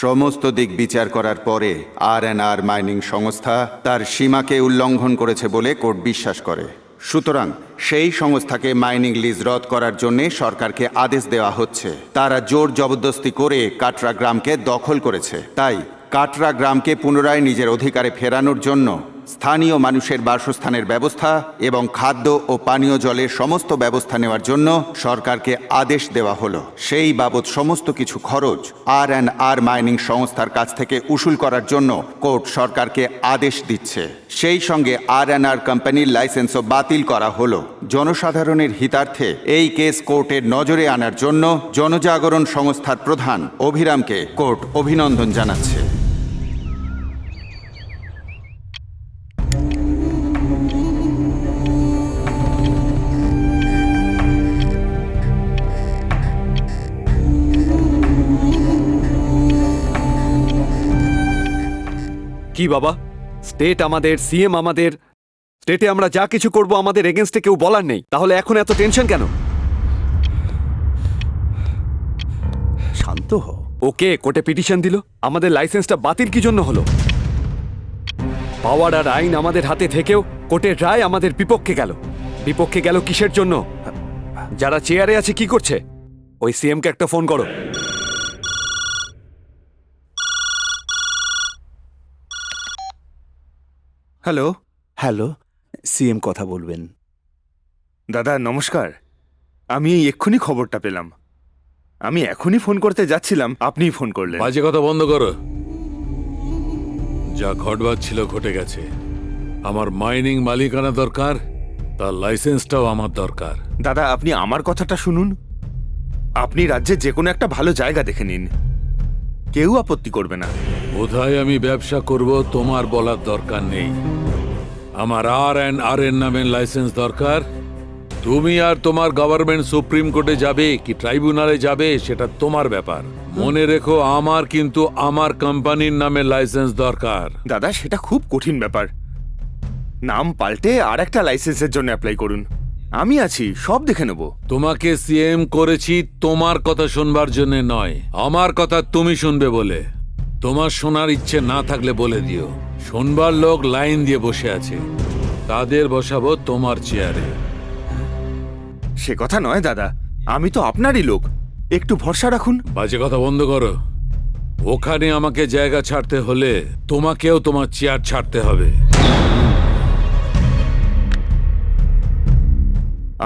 সমস্ত দিক বিচার করার পরে আর মাইনিং সংস্থা তার সীমাকে উল্লঙ্ঘন করেছে বলে কোর্ট বিশ্বাস করে। সুতরাং সেই সংস্থাকে মাইনিং লিজ রদ করার জন্য সরকারকে আদেশ দেওয়া হচ্ছে। তারা জোর জবরদস্তি করে কাটরা গ্রামকে দখল করেছে। তাই কাটরা গ্রামকে পুনরায় নিজের অধিকারে ফেরানোর জন্য স্থানীয় মানুষের বাসস্থানের ব্যবস্থা এবং খাদ্য ও পানীয় জলের সমস্ত ব্যবস্থা নেওয়ার জন্য সরকারকে আদেশ দেওয়া হলো। সেই বাবদ সমস্ত কিছু খরচ আর মাইনিং সংস্থার কাছ থেকে উসুল করার জন্য কোর্ট সরকারকে আদেশ দিচ্ছে। সেই সঙ্গে আর কোম্পানির লাইসেন্সও বাতিল করা হলো। জনসাধারণের হিতার্থে এই কেস কোর্টের নজরে আনার জন্য জনজাগরণ সংস্থার প্রধান অভিরামকে কোর্ট অভিনন্দন জানাচ্ছে। কি বাবা, স্টেট আমাদের, সিএম আমাদের, স্টেটে আমরা যা কিছু করব আমাদের এগেনস্টে কেউ বলার নেই, তাহলে এখন এত টেনশন কেন? শান্ত হ। ওকে কোর্টে পিটিশন দিল, আমাদের লাইসেন্সটা বাতিল কি জন্য হলো? পাওয়ার আর আইন আমাদের হাতে থেকেও কোর্টের রায় আমাদের বিপক্ষে গেল। বিপক্ষে গেল কিসের জন্য? যারা চেয়ারে আছে কি করছে? ওই সিএমকে একটা ফোন করো। হ্যালো হ্যালো, সিএম কথা বলবেন। দাদা নমস্কার, আমি এই এক্ষুনি খবরটা পেলাম। আমি এখনই ফোন করতে যাচ্ছিলাম, আপনিই ফোন করলেন। বাজে কথা বন্ধ করো। যা ঘটবার ছিল ঘটে গেছে। আমার মাইনিং মালিকানা দরকার, তার লাইসেন্সটাও আমার দরকার। দাদা আপনি আমার কথাটা শুনুন। আপনি রাজ্যে যে কোনো একটা ভালো জায়গা দেখে নিন, কেউ আপত্তি করবে না। কোথায় আমি ব্যবসা করব তোমার বলার দরকার নেই। আমার আর এর নামের লাইসেন্স দরকার। তুমি আর তোমার গভর্নমেন্ট সুপ্রিম কোর্টে যাবে কি ট্রাইব্যুনালে যাবে সেটা তোমার ব্যাপার। মনে রেখো আমার কিন্তু আমার কোম্পানির নামে লাইসেন্স দরকার। দাদা সেটা খুব কঠিন ব্যাপার। নাম পাল্টে আর একটা লাইসেন্সের জন্য অ্যাপ্লাই করুন, আমি আছি, সব দেখে নেব। তোমাকে সিএম করেছি তোমার কথা শুনবার জন্য নয়, আমার কথা তুমি শুনবে বলে। তোমার শোনার ইচ্ছে না থাকলে বলে দিও, শুনবার লোক লাইন দিয়ে বসে আছে, তাদের বসাবো তোমার চেয়ারে। সে কথা নয় দাদা, আমি তো আপনারই লোক, একটু ভরসা রাখুন। বাজে কথা বন্ধ করো। ওখানে আমাকে জায়গা ছাড়তে হলে তোমাকেও তোমার চেয়ার ছাড়তে হবে।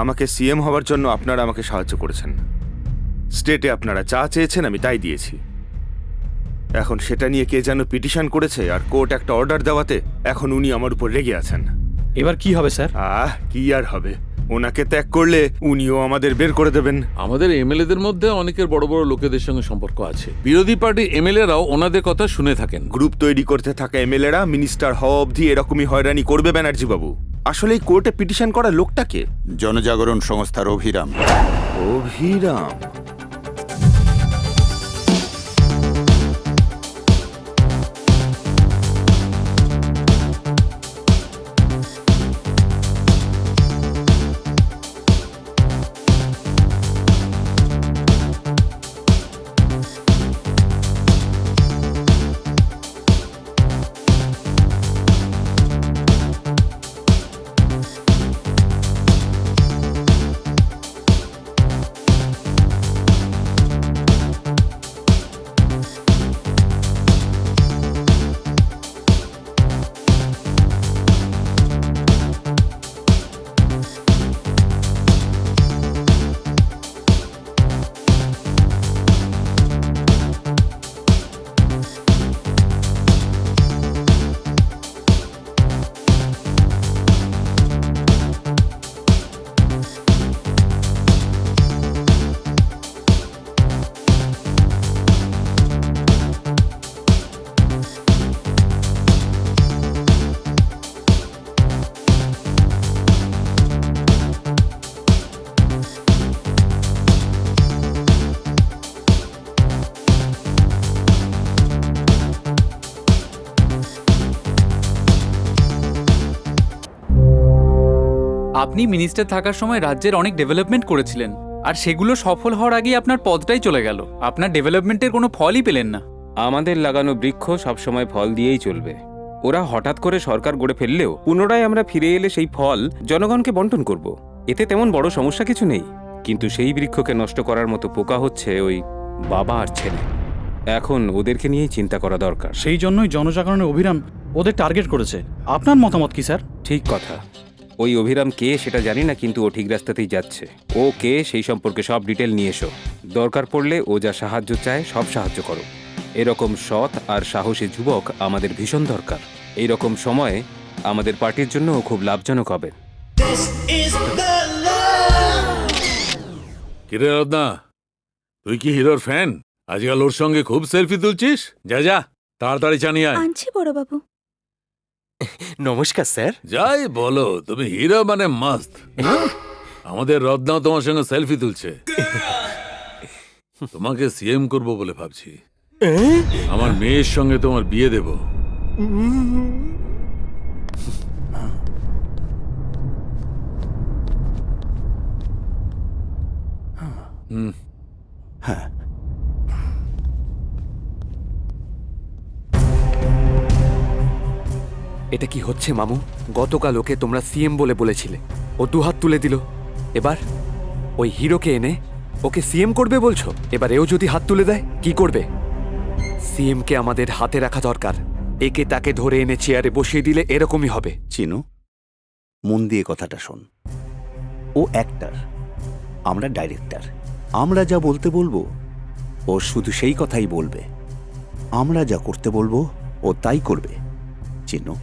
আমাকে সিএম হওয়ার জন্য আপনারা আমাকে সাহায্য করেছেন। স্টেটে আপনারা যা চেয়েছেন আমি তাই দিয়েছি। এখন সেটা নিয়ে কে যেন পিটিশন করেছে আর কোর্ট একটা অর্ডার দেওয়াতে এখন উনি আমার উপর রেগে আছেন। এবার কি হবে স্যার? কি আর হবে, ওনাকে ত্যাগ করলে উনিও আমাদের বের করে দেবেন। আমাদের এমএলএদের মধ্যে অনেকের বড় বড় লোকেদের সঙ্গে সম্পর্ক আছে। বিরোধী পার্টির এমএলএরাও ওনাদের কথা শুনে থাকেন। গ্রুপ তৈরি করতে থাকা এমএলএরা মিনিস্টার হওয়া অবধি এরকমই হয়রানি করবে ব্যানার্জি বাবু। আসলে এই কোর্টে পিটিশন করা লোকটাকে? জনজাগরণ সংস্থার অভিরাম। অভিরাম? আপনি মিনিস্টার থাকার সময় রাজ্যের অনেক ডেভেলপমেন্ট করেছিলেন, আর সেগুলো সফল হওয়ার আগেই আপনার পদটাই চলে গেল। আপনার ডেভেলপমেন্টের কোনো ফলই পেলেন না। আমাদের লাগানো বৃক্ষ সবসময় ফল দিয়েই চলবে। ওরা হঠাৎ করে সরকার গড়ে ফেললেও পুনরায় আমরা ফিরে এলে সেই ফল জনগণকে বন্টন করব। এতে তেমন বড় সমস্যা কিছু নেই। কিন্তু সেই বৃক্ষকে নষ্ট করার মতো পোকা হচ্ছে ওই বাবা আর ছেলে। এখন ওদেরকে নিয়েই চিন্তা করা দরকার। সেই জন্যই জনজাগরণের অভিরাম ওদের টার্গেট করেছে। আপনার মতামত কি স্যার? ঠিক কথা। ওই অভিরাম কে সেটা জানি না, কিন্তু ও ঠিক রাস্তাতেই যাচ্ছে। ও কে সেই সম্পর্কে সব ডিটেল নিয়ে এসো। দরকার পড়লে ও যা সাহায্য চায় সব সাহায্য করো। এরকম সৎ আর সাহসী যুবক আমাদের ভীষণ দরকার। এই রকম সময়ে আমাদের পার্টির জন্য ও খুব লাভজনক হবে। কিরে রত্না, তুই কি হিরোর ফ্যান? আজকাল ওর সঙ্গে খুব সেলফি তুলছিস। যা যা, তাড়াতাড়ি জানিয়ে আয়। আনছি বড়বাবু। নমস্কার স্যার। যাই বলো, তুমি হিরো মানে মাস্ত। আমাদের রত্নাও তোমার সঙ্গে সেলফি তুলছে। তোমাকে সিএম করব বলে ভাবছি। আমার মেয়ের সঙ্গে তোমার বিয়ে দেব। এটা কি হচ্ছে মামু? গতকাল ওকে তোমরা সিএম বলে বলেছিলে, ও দুহাত তুলে দিল। এবার ওই হিরোকে এনে ওকে সিএম করবে বলছো? এবার এও যদি হাত তুলে দেয় কি করবে? সিএমকে আমাদের হাতে রাখা দরকার। একে তাকে ধরে এনে চেয়ারে বসিয়ে দিলে এরকমই হবে। চিনু, মন দিয়ে কথাটা শোন। ও অ্যাক্টর, আমরা ডাইরেক্টর। আমরা যা বলতে বলবো ও শুধু সেই কথাই বলবে। আমরা যা করতে বলবো ও তাই করবে। চিনু,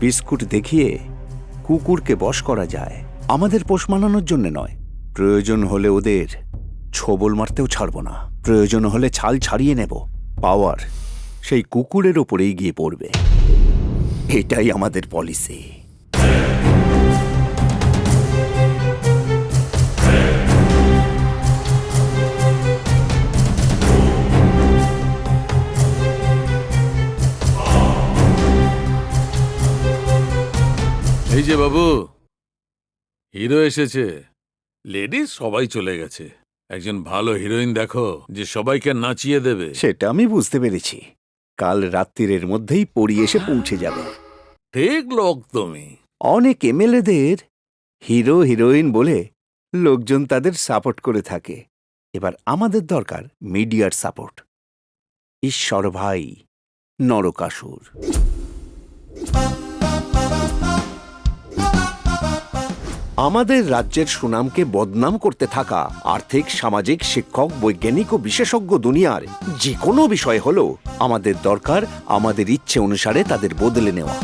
বিস্কুট দেখিয়ে কুকুরকে বশ করা যায়, আমাদের পোষ মানানোর জন্য নয়। প্রয়োজন হলে ওদের ছোবল মারতেও ছাড়ব না। প্রয়োজন হলে ছাল ছাড়িয়ে নেব। পাওয়ার সেই কুকুরের ওপরেই গিয়ে পড়বে। এটাই আমাদের পলিসি। এই যে বাবু, হিরো এসেছে। লেডিস সবাই চলে গেছে। একজন ভালো হিরোইন দেখো যে সবাইকে নাচিয়ে দেবে। সেটা আমি বুঝতে পেরেছি। কাল রাত্রির মধ্যেই পড়ি এসে পৌঁছে যাবে। ঠিক লোক তুমি। অনেক এমএলএদের হিরো হিরোইন বলে লোকজন তাদের সাপোর্ট করে থাকে। এবার আমাদের দরকার মিডিয়ার সাপোর্ট। ঈশ্বর ভাই, নরকাসুর। আমাদের রাজ্যের সুনামকে বদনাম করতে থাকা আর্থিক, সামাজিক, শিক্ষক, বৈজ্ঞানিক ও বিশেষজ্ঞ দুনিয়ার যে কোনো বিষয় হলো আমাদের দরকার আমাদের ইচ্ছে অনুসারে তাদের বদলে নেওয়া।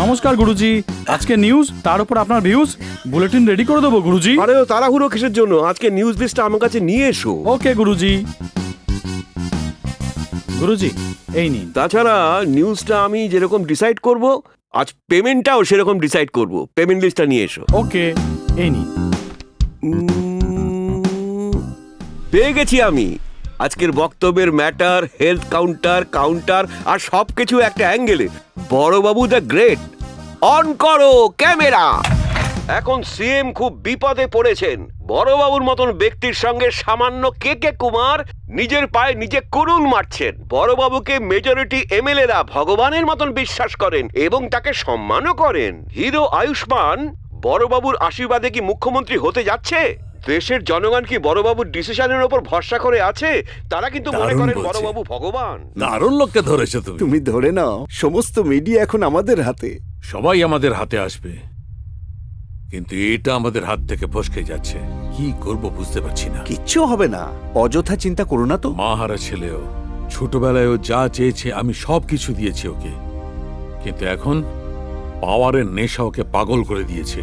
নমস্কার গুরুজি। আজকে নিউজ, তার উপর আপনার ভিউজ। বুলেটিন রেডি করে দেবো গুরুজি। আরে ও তাড়াহুড়ো কিসের জন্য? আজকে নিউজ লিস্টটা আমার কাছে নিয়ে এসো। ওকে গুরুজি। গুরুজি, এই নিন। তাছাড়া নিউজটা আমি যেরকম ডিসাইড করব, আজ পেমেন্টটাও সেরকম ডিসাইড করব। পেমেন্ট লিস্টটা নিয়ে এসো। ওকে, এই নিন। পেয়ে গেছি আমি। আজকের বক্তব্যের ম্যাটার, হেলথ কাউন্টার আর সবকিছু একটা অ্যাঙ্গেলে। বড়বাবু দ্য গ্রেট। অন করো ক্যামেরা। এখন সিএম খুব বিপদে পড়েছেন। বড়বাবুর মতন ব্যক্তির সঙ্গে সামান্য কে কুমার নিজের পায়ে নিজে কুড়ুল মারছেন। বড়বাবুকে মেজরিটি এমএলএরা ভগবানের মতন বিশ্বাস করেন এবং তাকে সম্মানও করেন। হিরো আয়ুষ্মান বড়বাবুর আশীর্বাদে কি মুখ্যমন্ত্রী হতে যাচ্ছে? দেশের জনগণ কি বড়বাবুর ডিসিশনের উপর ভরসা করে আছে? তারা কিন্তু মনে দারুণ করেন বলছে। বড়বাবু ভগবান। দারুণ লোককে ধরেছো তুমি। তুমি ধরে নাও, সমস্ত মিডিয়া এখন আমাদের হাতে। সবাই আমাদের হাতে আসবে, কিন্তু এটা আমাদের হাত থেকে ফসকে যাচ্ছে। কি করব বুঝতে পারছি না। কিচ্ছু হবে না, অযথা চিন্তা করো না তো। মা হারা ছেলেও, ছোটবেলায় ও যা চেয়েছে আমি সব কিছু দিয়েছি ওকে, কিন্তু এখন পাওয়ারের নেশা ওকে পাগল করে দিয়েছে।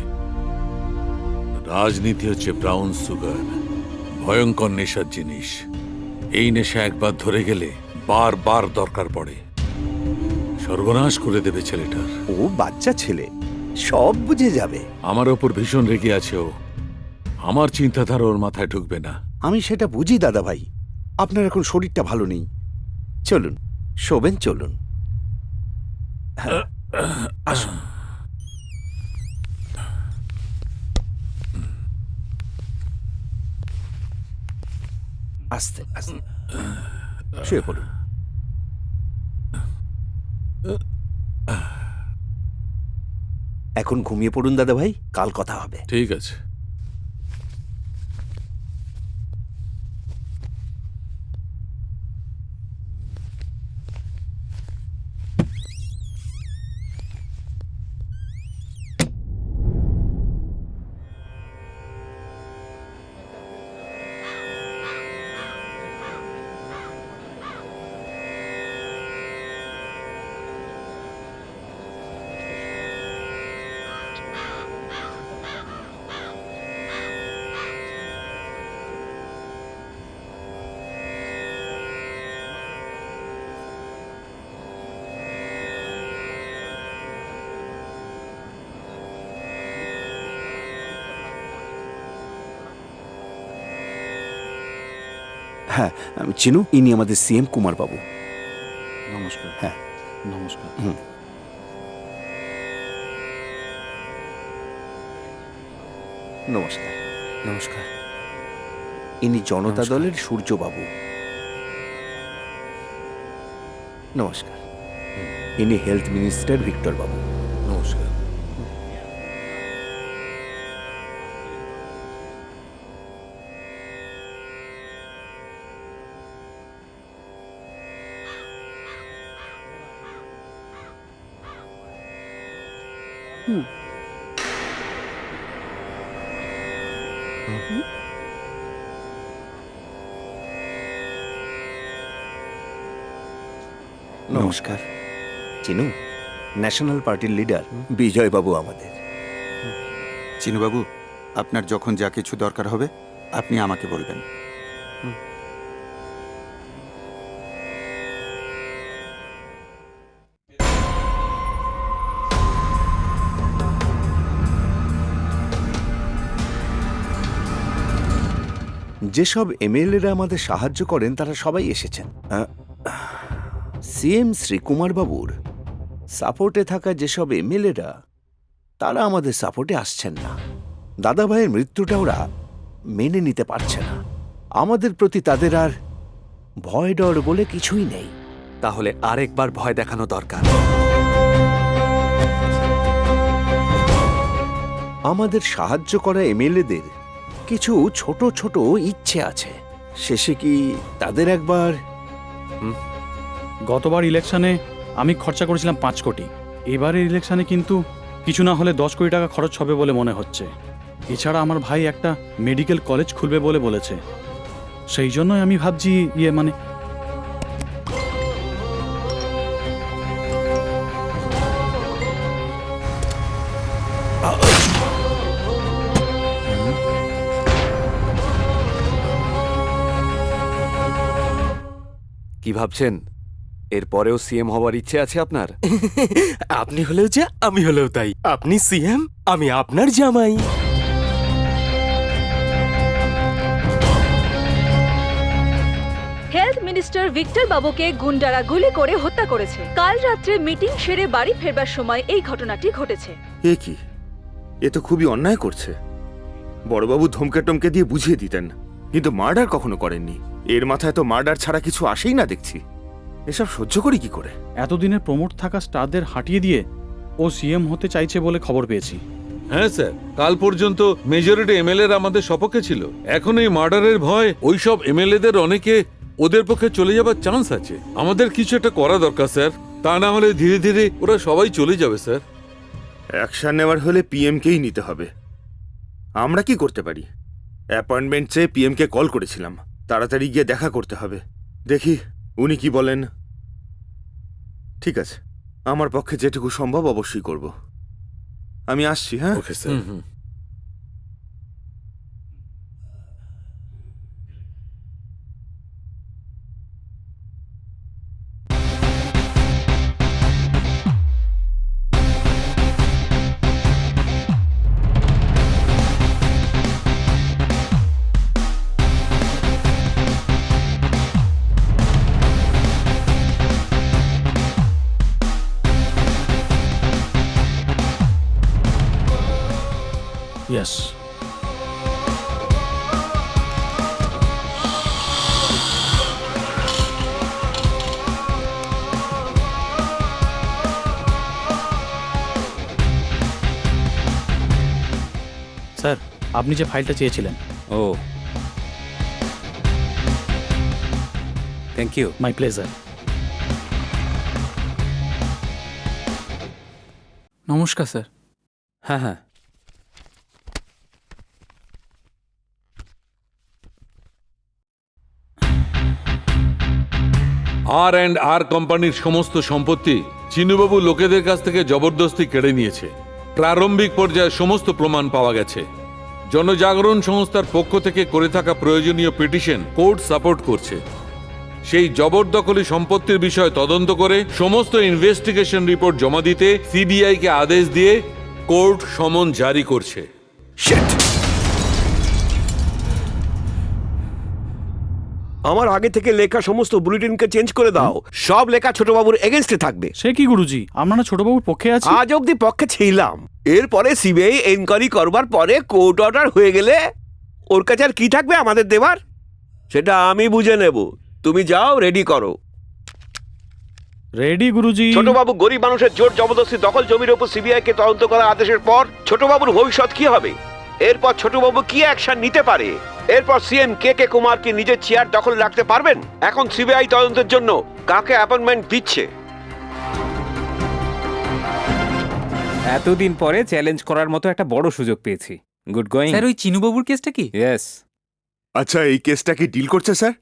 রাজনীতি হচ্ছে ব্রাউন সুগার, ভয়ঙ্কর নেশার জিনিস। এই নেশা একবার ধরে গেলে বারবার দরকার পড়ে। সর্বনাশ করে দেবে ছেলেটার। ও বাচ্চা ছেলে, সব বুঝে যাবে। আমার ওপর ভীষণ রেগে আছে ও। আমার চিন্তাধারা ওর মাথায় ঢুকবে না। আমি সেটা বুঝি দাদা ভাই। আপনার এখন শরীরটা ভালো নেই। চলুন, শোবেন, চলুন। হ্যাঁ, আসুন। আস্তে আস্তে। শুয়ে পড়ুন। এখন ঘুমিয়ে পড়ুন দাদা ভাই, কাল কথা হবে। ঠিক আছে। হ্যাঁ, চিনু, ইনি আমাদের সিএম কুমার বাবু। নমস্কার। হ্যাঁ। নমস্কার। নমস্কার। নমস্কার। ইনি জনতা নমস্কার। দলের সূর্যবাবু। নমস্কার। ইনি হেলথ মিনিস্টার ভিক্টর বাবু। নমস্কার। নমস্কার। চিনু, ন্যাশনাল পার্টির লিডার বিজয় বাবু আমাদের। চিনুবাবু, আপনার যখন যা কিছু দরকার হবে আপনি আমাকে বলবেন। যেসব এমএলএরা আমাদের সাহায্য করেন তারা সবাই এসেছেন। সিএম শ্রীকুমার বাবুর সাপোর্টে থাকা যেসব এমএলএরা তারা আমাদের সাপোর্টে আসছেন না। দাদা ভাইয়ের মৃত্যুটা ওরা মেনে নিতে পারছে না। আমাদের প্রতি তাদের আর ভয় ডর বলে কিছুই নেই। তাহলে আরেকবার ভয় দেখানো দরকার। আমাদের সাহায্য করা এমএলএদের কিছু ছোট ছোট ইচ্ছে আছে। শেষে কি তাদের একবার গতবার ইলেকশনে আমি খরচা করেছিলাম 5 কোটি। এবারের ইলেকশনে কিন্তু কিছু না হলে 10 কোটি টাকা খরচ হবে বলে মনে হচ্ছে। এছাড়া আমার ভাই একটা মেডিকেল কলেজ খুলবে বলে বলেছে। সেই জন্যই আমি ভাবছি মানে কি ভাবছেন? এরপরেও সিএম হওয়ার ইচ্ছে আছে আপনার? আপনি হলেও যা, আমি হলেও তাই। আপনি সিএম, আমি আপনার জামাই। হেলথ মিনিস্টার ভিক্টর বাবুকে গুন্ডারা গুলি করে হত্যা করেছে। কাল রাত্রে মিটিং সেরে বাড়ি ফেরবার সময় এই ঘটনাটি ঘটেছে। এ কি, এ তো খুবই অন্যায় করছে। বড়বাবু ধমকে টমকে দিয়ে বুঝিয়ে দিতেন, কিন্তু মার্ডার কখনো করেননি। এর মাথায় তো মার্ডার ছাড়া কিছু আসেই না দেখছি। এসব সহ্য করি কি করে? এতদিনের প্রমোট থাকা স্টারদের হাঁটিয়ে দিয়ে ও সিএম হতে চাইছে বলে খবর পেয়েছি। হ্যাঁ স্যার, কাল পর্যন্ত মেজরিটি এমএলএ আমাদের সপক্ষে ছিল। এখন এই মার্ডারের ভয় ওইসব এমএলএদের অনেকে ওদের পক্ষে চলে যাবার চান্স আছে। আমাদের কিছু একটা করা দরকার স্যার, তা না হলে ধীরে ধীরে ওরা সবাই চলে যাবে স্যার। অ্যাকশন নেওয়ার হলে পিএমকেই নিতে হবে। আমরা কি করতে পারি? অ্যাপয়েন্টমেন্ট চেয়ে পিএমকে কল করেছিলাম, তাড়াতাড়ি গিয়ে দেখা করতে হবে। দেখি উনি কি বলেন। ঠিক আছে, আমার পক্ষে যেটুকু সম্ভব অবশ্যই করব। আমি আসছি। হ্যাঁ, ওকে স্যার। ইয়েস। স্যার আপনি যে ফাইলটা চেয়েছিলেন। ও থ্যাংক ইউ। My pleasure. নমস্কার স্যার। হ্যাঁ হ্যাঁ, আর কোম্পানির সমস্ত সম্পত্তি চিনুবাবু লোকেদের কাছ থেকে জবরদস্তি কেড়ে নিয়েছে। প্রারম্ভিক পর্যায়ে সমস্ত প্রমাণ পাওয়া গেছে। জনজাগরণ সংস্থার পক্ষ থেকে করে থাকা প্রয়োজনীয় পিটিশন কোর্ট সাপোর্ট করছে। সেই জবরদখলি সম্পত্তির বিষয়ে তদন্ত করে সমস্ত ইনভেস্টিগেশন রিপোর্ট জমা দিতে সিবিআইকে আদেশ দিয়ে কোর্ট সমন জারি করছে। আমার আগে থেকে লেখা সমস্ত বুলেটিনকে চেঞ্জ করে দাও। সব লেখা ছোটবাবুর এগেনস্টে থাকবে। সে কি গুরুজি, আমরা না ছোটবাবুর পক্ষে আছি। আজ অব্দি পক্ষে ছিলাম, এরপরে সিবিআই এনকোয়ারি করবার পরে কোর্ট অর্ডার হয়ে গেলে ওর কাছে আর কি থাকবে আমাদের দেবার, সেটা আমি বুঝে নেব। তুমি যাও, রেডি করো। রেডি গুরুজি। ছোটবাবু গরিব মানুষের জোর জবরদস্তি দখল জমির উপর সিবিআই কে তদন্ত করার আদেশের পর ছোটবাবুর ভবিষ্যৎ কি হবে? এরপর ছোটবাবু কি অ্যাকশন নিতে পারে? এরপর সিএম কে কুমার কি নিজের চেয়ার দখল রাখতে পারবেন? এখন সিবিআই তদন্তের জন্য কাকে অ্যাপয়েন্টমেন্ট দিচ্ছে? এতদিন পরে চ্যালেঞ্জ করার মতো একটা বড় সুযোগ পেয়েছি। Good going. স্যার ওই চিনুবাবুর কেসটা কি? ইয়েস। আচ্ছা, এই কেসটা কি ডিল করছে স্যার?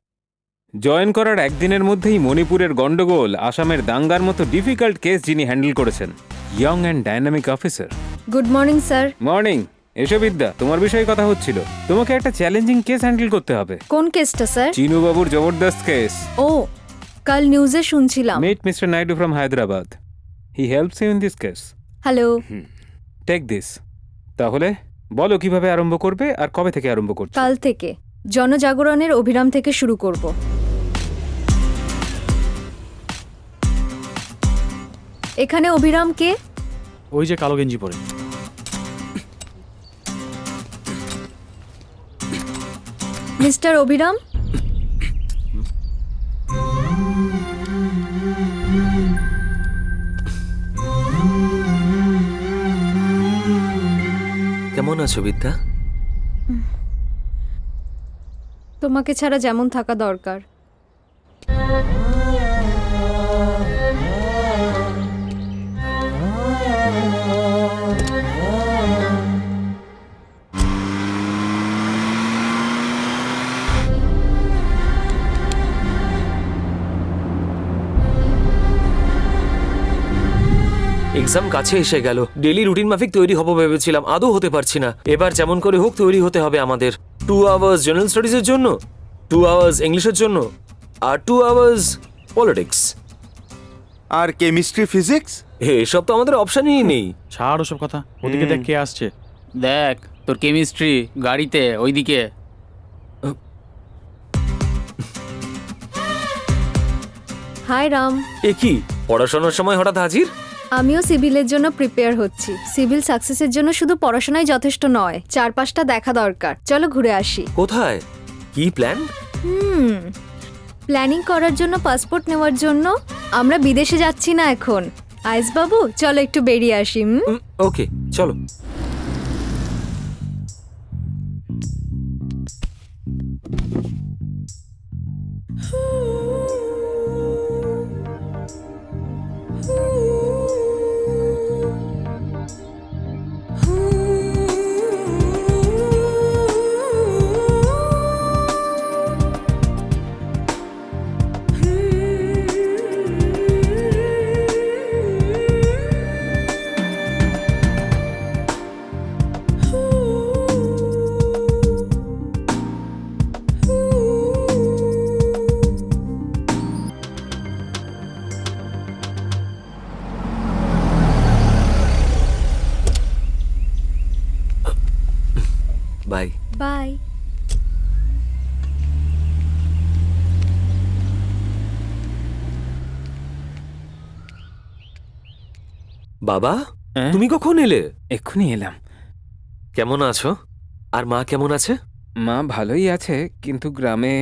জয়েন করার একদিনের মধ্যেই মণিপুরের গন্ডগোল, আসামের দাঙ্গার মতো ডিফিকাল্ট কেস যিনি হ্যান্ডেল করেছেন, young and dynamic officer. Good morning sir. Morning. এসো বিদ্যা, তোমার বিষয়ে কথা হচ্ছিল। তোমাকে একটা চ্যালেঞ্জিং কেস হ্যান্ডেল করতে হবে। কোন কেসটা স্যার? চিনুবাবুর জবরদস্ত কেস। ও, কাল নিউজে শুনছিলাম। Meet mister Naidu from Hyderabad. He helps you in this case. Hello. Take this. তাহলে বলো কিভাবে আরম্ভ করবে আর কবে থেকে আরম্ভ করছো? কাল থেকে জনজাগরণের অভিরাম থেকে শুরু করব। এখানে অভিরাম কে? ওই যে কালো গেঞ্জি পরে। মিস্টার অভিরাম, কেমন আছো বিদ্যা? তোমাকে ছাড়া যেমন থাকা দরকার। এক্সাম কাছে এসে গেল। ডেলি রুটিন মাফিক তৈরি হব ভেবেছিলাম, আদৌ হতে পারছি না। এবার যেমন করে হোক তৈরি হতে হবে আমাদের। 2 আওয়ার্স জেনারেল স্টাডিজের জন্য, 2 আওয়ার্স ইংলিশের জন্য, আর 2 আওয়ার্স পলিটিক্স। আর কেমিস্ট্রি, ফিজিক্স? এসব তো আমাদের অপশনই নেই। ছাড় ওসব কথা, ওদিকে দেখ কে আসছে। দেখ তোর কেমিস্ট্রি গাড়িতে ওইদিকে। হাই রাম। এ কি পড়াশোনার সময় হঠাৎ হাজির? আমিও সিভিলের জন্য প্রিপেয়ার হচ্ছি। সিভিল সাকসেসের জন্য শুধু পড়াশোনাই যথেষ্ট নয়, চারপাশটা দেখা দরকার। চলো ঘুরে আসি। কোথায়? কি প্ল্যান? প্ল্যানিং করার জন্য পাসপোর্ট নেওয়ার জন্য। আমরা বিদেশে যাচ্ছি না এখন। আইস বাবু, চলো একটু বেরিয়ে আসি। ওকে চলো। Bye bye. বাবা, হ্যাঁ? তুমি কখন এলে? এক্ষুনি এলাম। কেমন আছো? আর মা কেমন আছে? মা ভালোই আছে, কিন্তু গ্রামে।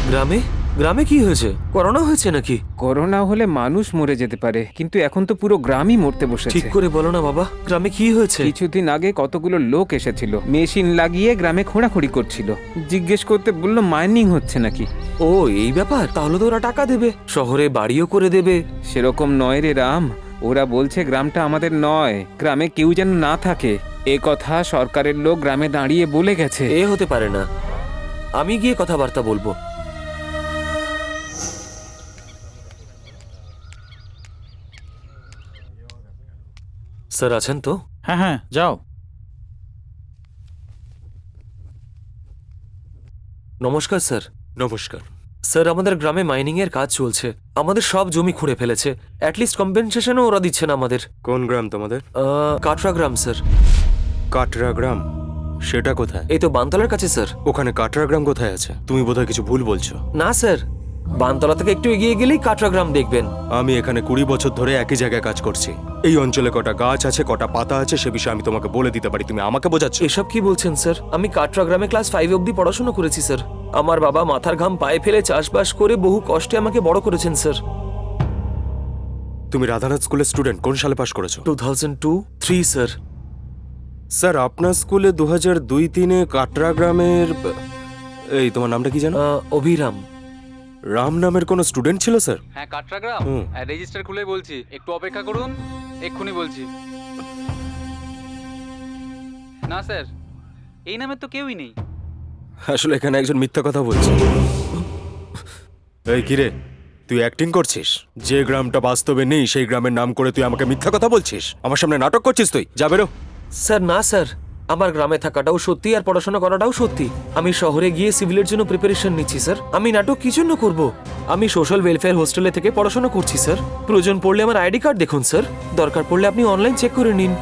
গ্রামে গ্রামে কি হয়েছে? করোনা হয়েছে নাকি? করোনা হলে মানুষ মরে যেতে পারে, কিন্তু এখন তো পুরো গ্রামই মরতে ঠিক বসেছে। করে বলো না বাবা, গ্রামে কি হয়েছে? কিছুদিন আগে কতগুলো লোক এসেছিল, মেশিন লাগিয়ে গ্রামে খোঁড়াখুড়ি করছিল। জিজ্ঞেস করতে বললো মাইনিং হচ্ছে নাকি। ও এই ব্যাপার, তাহলে তো ওরা টাকা দেবে, শহরে বাড়িও করে দেবে। সেরকম নয় রে রাম, ওরা বলছে গ্রামটা আমাদের নয়, গ্রামে কেউ যেন না থাকে। এ কথা সরকারের লোক গ্রামে দাঁড়িয়ে বলে গেছে। এ হতে পারে না, আমি গিয়ে কথাবার্তা বলবো। স্যার আছেন তো? হ্যাঁ হ্যাঁ, যাও। নমস্কার স্যার। নমস্কার। স্যার আমাদের গ্রামে মাইনিং এর কাজ চলছে, আমাদের সব জমি খুঁড়ে ফেলেছে, অ্যাটলিস্ট কম্পেনসেশনও ওরা দিচ্ছে না আমাদের। কোন গ্রাম তোমাদের? কাটরা গ্রাম স্যার। কাটরা গ্রাম? সেটা কোথায়? এই তো বানতলার কাছে স্যার। ওখানে কাটরা গ্রাম কোথায় আছে? তুমি বোধহয় কিছু ভুল বলছো। না স্যার, বানতলা থেকে একটু এগিয়ে গেলেই কাটরা গ্রাম দেখবেন। আমি এখানে 20 বছর ধরে একই জায়গায় কাজ করছি। এই অঞ্চলে কটা গাছ আছে, কটা পাতা আছে, সে বিষয়ে আমি তোমাকে বলে দিতে পারি। তুমি আমাকে বোঝাচ্ছ? এসব কি বলছেন স্যার? আমি কাটরা গ্রামে ক্লাস 5 অবধি পড়াশোনা করেছি স্যার। আমার বাবা মাথার ঘাম পায়ে ফেলে চাষবাস করে বহু কষ্টে আমাকে বড় করেছেন স্যার। তুমি রাধানাথ স্কুলের স্টুডেন্ট, কোন সালে পাশ করেছো? 2002-3 স্যার। স্যার আপনার স্কুলে 2002-3-এ কাটরা গ্রামের এই তোমার নামটা কি জানো? অভিরাম। রাম নামের কোনো স্টুডেন্ট ছিল স্যার? হ্যাঁ কাটরাগ্রাম, রেজিস্টার খুলে বলছি, একটু অপেক্ষা করুন, এক্ষুনি বলছি। না স্যার, এই নামের তো কেউই নেই। আসলে এখানে একজন মিথ্যা কথা বলছে। এই কিরে, তুই অ্যাক্টিং করছিস? যে গ্রামটা বাস্তবে নেই সেই গ্রামের নাম করে তুই আমাকে মিথ্যা কথা বলছিস? আমার সামনে নাটক করছিস তুই? যা বেরো। স্যার না স্যার, আমার গ্রামে থাকাটাও সত্যি আর পড়াশোনা করাটাও সত্যি। আমি শহরে গিয়ে সিভিলের জন্য প্রিপারেশন নিচ্ছি স্যার। আমি নাটক কি জন্য করব? আমি সোশ্যাল ওয়েলফেয়ার হোস্টেলে থেকে পড়াশোনা করছি স্যার। প্রয়োজন পড়লে আমার আইডি কার্ড দেখুন স্যার, দরকার পড়লে আপনি অনলাইন চেক করে নিন।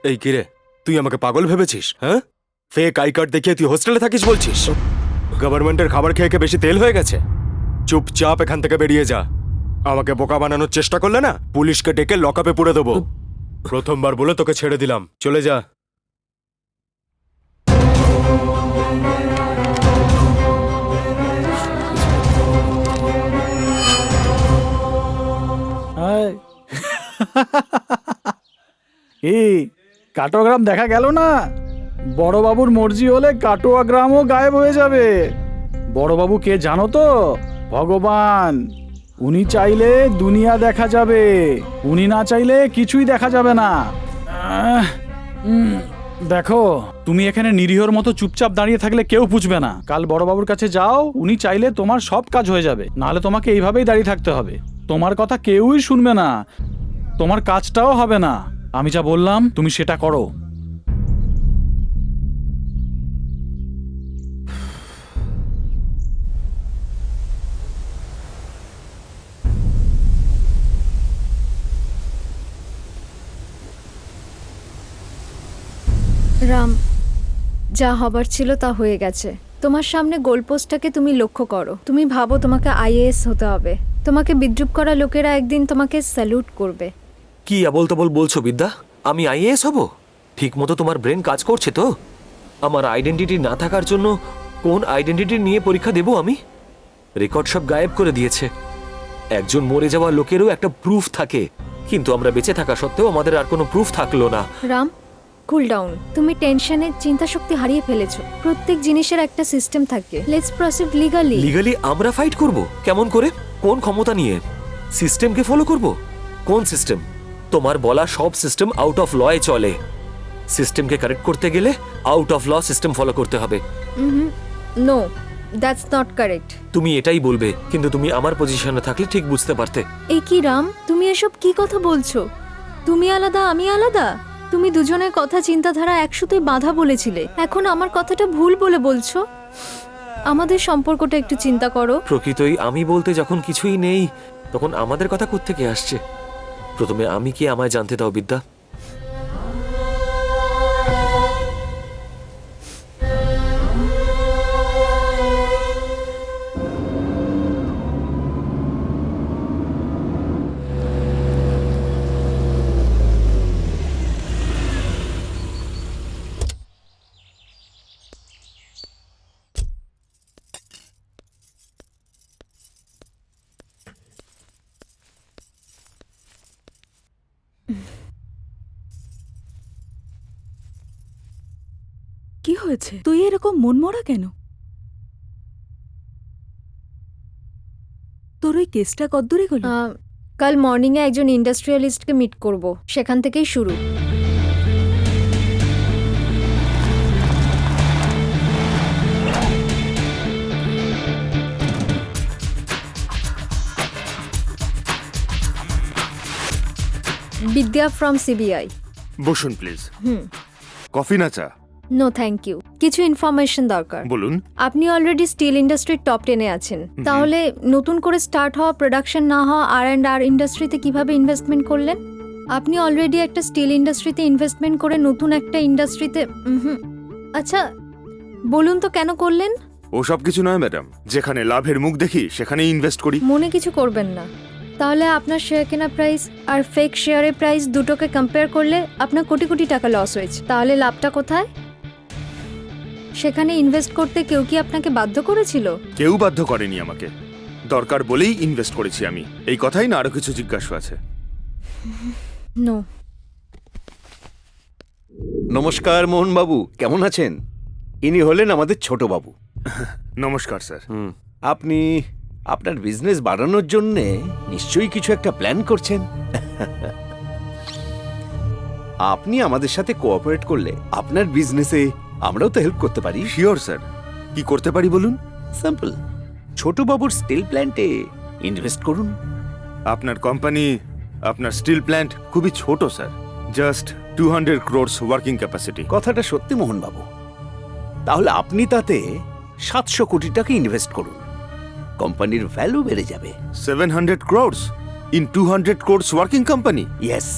এই কিরে, তুই আমাকে পাগল ভেবেছিস? হ্যাঁ, ফেক আই কার্ড দেখিয়ে তুই হোস্টেলে থাকিস বলছিস? গভর্নমেন্টের খাবার খেয়ে খেয়ে বেশি তেল হয়ে গেছে। চুপচাপ এখান থেকে বেরিয়ে যা। আমাকে বোকা বানানোর চেষ্টা করলে না, পুলিশকে ডেকে লকআপে পুরে দেবো। প্রথমবার বলে তোকে ছেড়ে দিলাম, চলে যা। এই কাটোয়া দেখা গেল না? বড়বাবুর মর্জি হলে কাটোয়া গ্রামও গায়েব হয়ে যাবে। বড়বাবু কে জানো তো? ভগবান। উনি চাইলে দুনিয়া দেখা যাবে, উনি না চাইলে কিছুই দেখা যাবে না। দেখো, তুমি এখানে নিরীহর মতো চুপচাপ দাঁড়িয়ে থাকলে কেউ বুঝবে না। কাল বড়বাবুর কাছে যাও, উনি চাইলে তোমার সব কাজ হয়ে যাবে, নাহলে তোমাকে এইভাবেই দাঁড়িয়ে থাকতে হবে। তোমার কথা কেউই শুনবে না, তোমার কাজটাও হবে না। আমি যা বললাম তুমি সেটা করো। রাম, যা হবার ছিল তা হয়ে গেছে। তোমার সামনে গোলপোস্টটাকে তুমি লক্ষ্য করো। তুমি ভাবো তোমাকে আইএএস হতে হবে, তোমাকে বিদ্রুপ করা লোকেরা একদিন তোমাকে স্যালুট করবে। কি আবোল তাবোল বলছো বিদ্যা? আমি আইএএস হব? ঠিক মতো তোমার ব্রেন কাজ করছে তো? আমার আইডেন্টিটি না থাকার জন্য কোন আইডেন্টিটি নিয়ে পরীক্ষা দেব আমি? রেকর্ড সব গায়েব করে দিয়েছে। একজন মরে যাওয়া লোকেরও একটা প্রুফ থাকে, কিন্তু আমরা বেঁচে থাকা সত্ত্বেও আমাদের আর কোনো প্রুফ থাকলো না। Ram, cool down. তুমি টেনশনে চিন্তা শক্তি হারিয়ে ফেলেছো। প্রত্যেক জিনিসের একটা সিস্টেম থাকে। Let's proceed legally. লিগালি আমরা ফাইট করব? কেমন করে? কোন ক্ষমতা নিয়ে? সিস্টেমকে ফলো করব? কোন সিস্টেম? তোমার বলা সব সিস্টেম আউট অফ লয়ে চলে। সিস্টেমকে কারেক্ট করতে গেলে out of law system follow করতে হবে। No, that's not correct. তুমি এটাই বলবে, কিন্তু তুমি আমার পজিশনে থাকলে ঠিক বুঝতে পারতে। এই কি রাম, তুমি এসব কি কথা বলছো? তুমি আলাদা, আমি আলাদা। তুমি দুজনের কথা চিন্তাধারা একসাথে বাঁধা বলেছিলে, এখন আমার কথাটা ভুল বলে বলছো। আমাদের সম্পর্কটা একটু চিন্তা করো। প্রকৃতই আমি বলতে যখন কিছুই নেই, তখন আমাদের কথা কোত্থেকে আসছে? প্রথমে আমি কি আমায় জানতে দাও বিদ্যা। কি হয়েছে? তুই এরকম মনমরা কেন? তোর ওই কেসটা কতদূরে গেল? কাল মর্নিংয়ে একজন ইন্ডাস্ট্রিয়ালিস্টকে মিট করব, সেখান থেকেই শুরু। বিদ্যা ফ্রম সিবিআই। বসুন প্লিজ। কফি না চা? নো থ্যাংক ইউ, কিছু ইনফরমেশন দরকার। বলুন। আপনি অলরেডি স্টিল ইন্ডাস্ট্রির টপ 10-এ আছেন, তাহলে নতুন করে স্টার্ট হওয়া প্রোডাকশন না হওয়া আর ইন্ডাস্ট্রিতে কিভাবে ইনভেস্টমেন্ট করলেন? আপনি অলরেডি একটা স্টিল ইন্ডাস্ট্রিতে ইনভেস্টমেন্ট করে নতুন একটা ইন্ডাস্ট্রিতে আচ্ছা বলুন তো কেন করলেন? ওসব কিছু নয় ম্যাডাম, যেখানে লাভের মুখ দেখি সেখানেই ইনভেস্ট করি। মনে কিছু করবেন না, তাহলে আপনার শেয়ার কেনা প্রাইস আর ফেক শেয়ারের প্রাইস দুটোকে কম্পেয়ার করলে আপনার কোটি কোটি টাকা লস হয়েছে। তাহলে লাভটা কোথায়? সেখানে ইনভেস্ট করতে কেউ কি আপনাকে বাধ্য করেছিল? কেউ বাধ্য করেনি আমাকে, দরকার বলেই ইনভেস্ট করেছি আমি। এই কথাই না আরো কিছু জিজ্ঞাসা আছে? নো। নমস্কার মোহনবাবু, কেমন আছেন? ইনি হলেন আমাদের ছোট বাবু। নমস্কার স্যার। আপনি আপনার বিজনেস বাড়ানোর জন্য নিশ্চয়ই কিছু একটা প্ল্যান করছেন। আপনি আমাদের সাথে কোঅপারেট করলে আপনার বিজনেসে আমরাও তো হেল্প করতে পারি। শিওর স্যার, কি করতে পারি বলুন? সিম্পল, ছোট বাবুর স্টিল প্ল্যান্টে ইনভেস্ট করুন। আপনার কোম্পানি, আপনার স্টিল প্ল্যান্ট খুবই ছোট sir, just 200 crores working capacity. কথাটা সত্যি মোহনবাবু, তাহলে আপনি তাতে 700 কোটি টাকা ইনভেস্ট করুন, কোম্পানির ভ্যালু বেড়ে যাবে। 700 crores in 200 crores working company? Yes,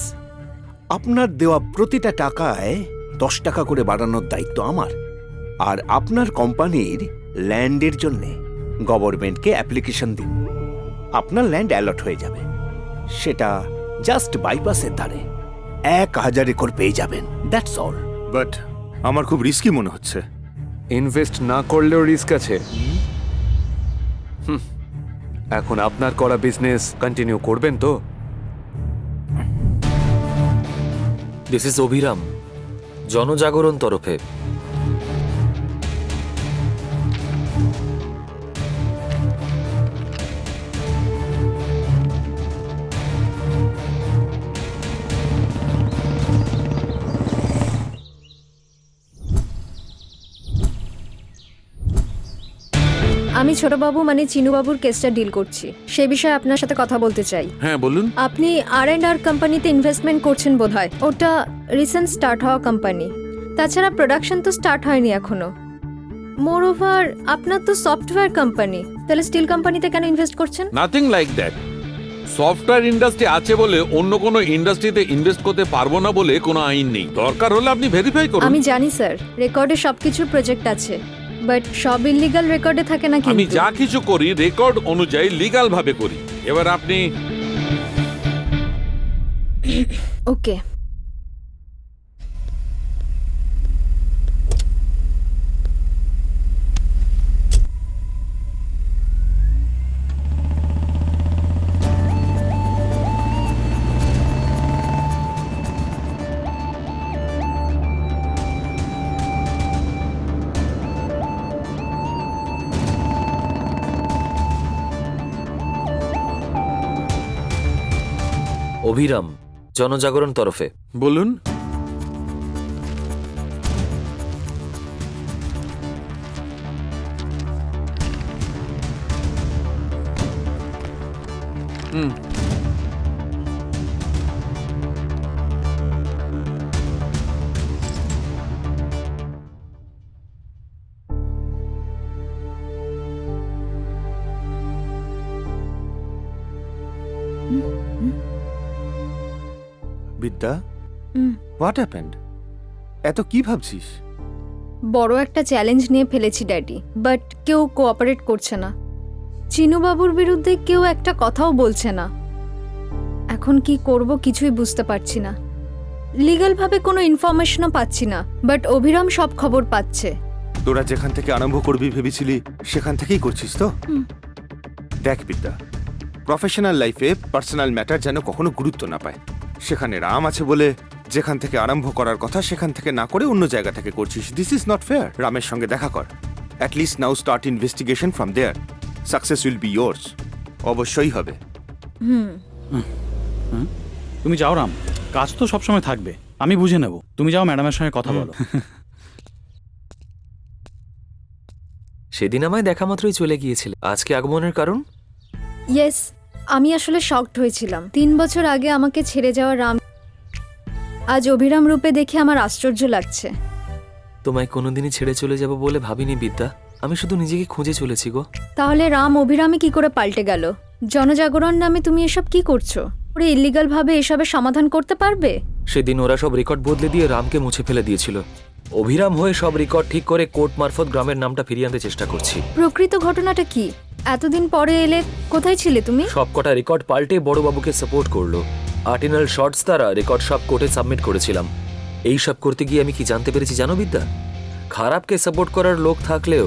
আপনার দেওয়া প্রতিটা টাকায় 10 টাকা করে বাড়ানোর দায়িত্ব আমার। আর আপনার কোম্পানির ল্যান্ডের জন্য গভর্নমেন্টকে অ্যাপ্লিকেশন দিন, আপনার ল্যান্ড অ্যালট হয়ে যাবে। সেটা জাস্ট বাইপাসের ধারে 1000 একর পেয়ে যাবেন, দ্যাটস অল। বাট আমার খুব রিস্কি মনে হচ্ছে। ইনভেস্ট না করলেও রিস্ক আছে। এখন আপনার করা বিজনেস কন্টিনিউ করবেন তো? দিস ইজ অভিরাম, জনজাগরণ তরফে। আমি ছোটবাবু মানে চিনুবাবুর কেসটা ডিল করছি, সে বিষয়ে আপনার সাথে কথা বলতে চাই। হ্যাঁ বলুন। আপনি আর কোম্পানিতে ইনভেস্টমেন্ট করছেন বোধহয়, ওটা রিসেন্ট স্টার্ট হওয়া কোম্পানি। তাছাড়া প্রোডাকশন তো স্টার্ট হয়নি এখনো। মোর ওভার আপনার তো সফটওয়্যার কোম্পানি, তাহলে স্টিল কোম্পানিতে কেন ইনভেস্ট করছেন? Nothing like that. Software industry আছে বলে অন্য কোনো ইন্ডাস্ট্রিতে ইনভেস্ট করতে পারবো না বলে কোনো আইন নেই। দরকার হলে আপনি ভেরিফাই করুন। আমি জানি স্যার, রেকর্ডে সবকিছুর প্রজেক্ট আছে, বাট সব ইলিগাল রেকর্ডে থাকে না। আমি কিন্তু যা কিছু করি রেকর্ড অনুযায়ী লিগ্যাল ভাবে করি। এবার আপনি ওকে। অভিরাম, জনজাগরণ তরফে। বলুন। বিদ্যা, হোয়াট হ্যাপেন্ড? এত কি ভাবছিস? বড় একটা চ্যালেঞ্জ নিয়ে ফেলেছি ড্যাডি, বাট কেউ কোঅপারেট করছে না। চিনুবাবুর বিরুদ্ধে কেউ একটা কথাও বলছে না। এখন কি করব কিছুই বুঝতে পারছি না। লিগ্যাল ভাবে কোনো ইনফরমেশনও পাচ্ছি না, বাট অভিরাম সব খবর পাচ্ছে। তোরা যেখান থেকে আরম্ভ করবি ভেবেছিলি সেখান থেকেই করছিস তো? দেখ বিদ্যা, প্রফেশনাল লাইফে পার্সোনাল ম্যাটার যেন কখনো গুরুত্ব না পায়। সেখানে রাম আছে বলে যেখান থেকে আরম্ভ করার কথা সেখান থেকে না করে অন্য জায়গা থেকে করছিস। This is not fair. রামের সঙ্গে দেখা কর। At least now start investigation from there. Success will be yours। অবশ্যই হবে। তুমি যাও রাম, কাজ তো সবসময় থাকবে, আমি বুঝে নেব। তুমি যাও, ম্যাডামের সঙ্গে কথা বলো। সেদিন আমায় দেখা মাত্রই চলে গিয়েছিলে, আজকে আগমনের কারণ? ইয়েস, আমি আসলে শকড হয়েছিলাম। 3 বছর আগে আমাকে ছেড়ে যাওয়া রাম আজ অভিরাম রূপে দেখে আমার আশ্চর্য লাগছে। তোমায় কোনোদিনই ছেড়ে চলে যাব বলে ভাবিনি বিদ্যা, আমি শুধু নিজেকে খুঁজে চলেছি গো। তাহলে রাম অভিরামে কি করে পাল্টে গেল? জনজাগরণ নামে তুমি এসব কি করছো? ওরা ইল্লিগাল ভাবে এসবের সমাধান করতে পারবে? সেদিন ওরা সব রেকর্ড বদলে দিয়ে রামকে মুছে ফেলে দিয়েছিল। অভিরাম হয়ে সব রেকর্ড ঠিক করে কোর্ট মারফত গ্রামের নামটা ফিরিয়ে আনতে চেষ্টা করছি। প্রকৃত ঘটনাটা কি? এতদিন পরে এলে কোথায় ছিলে তুমি? সব কটা রেকর্ড পাল্টে বড়বাবুকে সাপোর্ট করলো। আর্টিনাল শর্টস দ্বারা রেকর্ড সব কোর্টে সাবমিট করেছিলাম। এই সব করতে গিয়ে আমি কি জানতে পেরেছি জানো বিদ্যা? খারাপকে সাপোর্ট করার লোক থাকলেও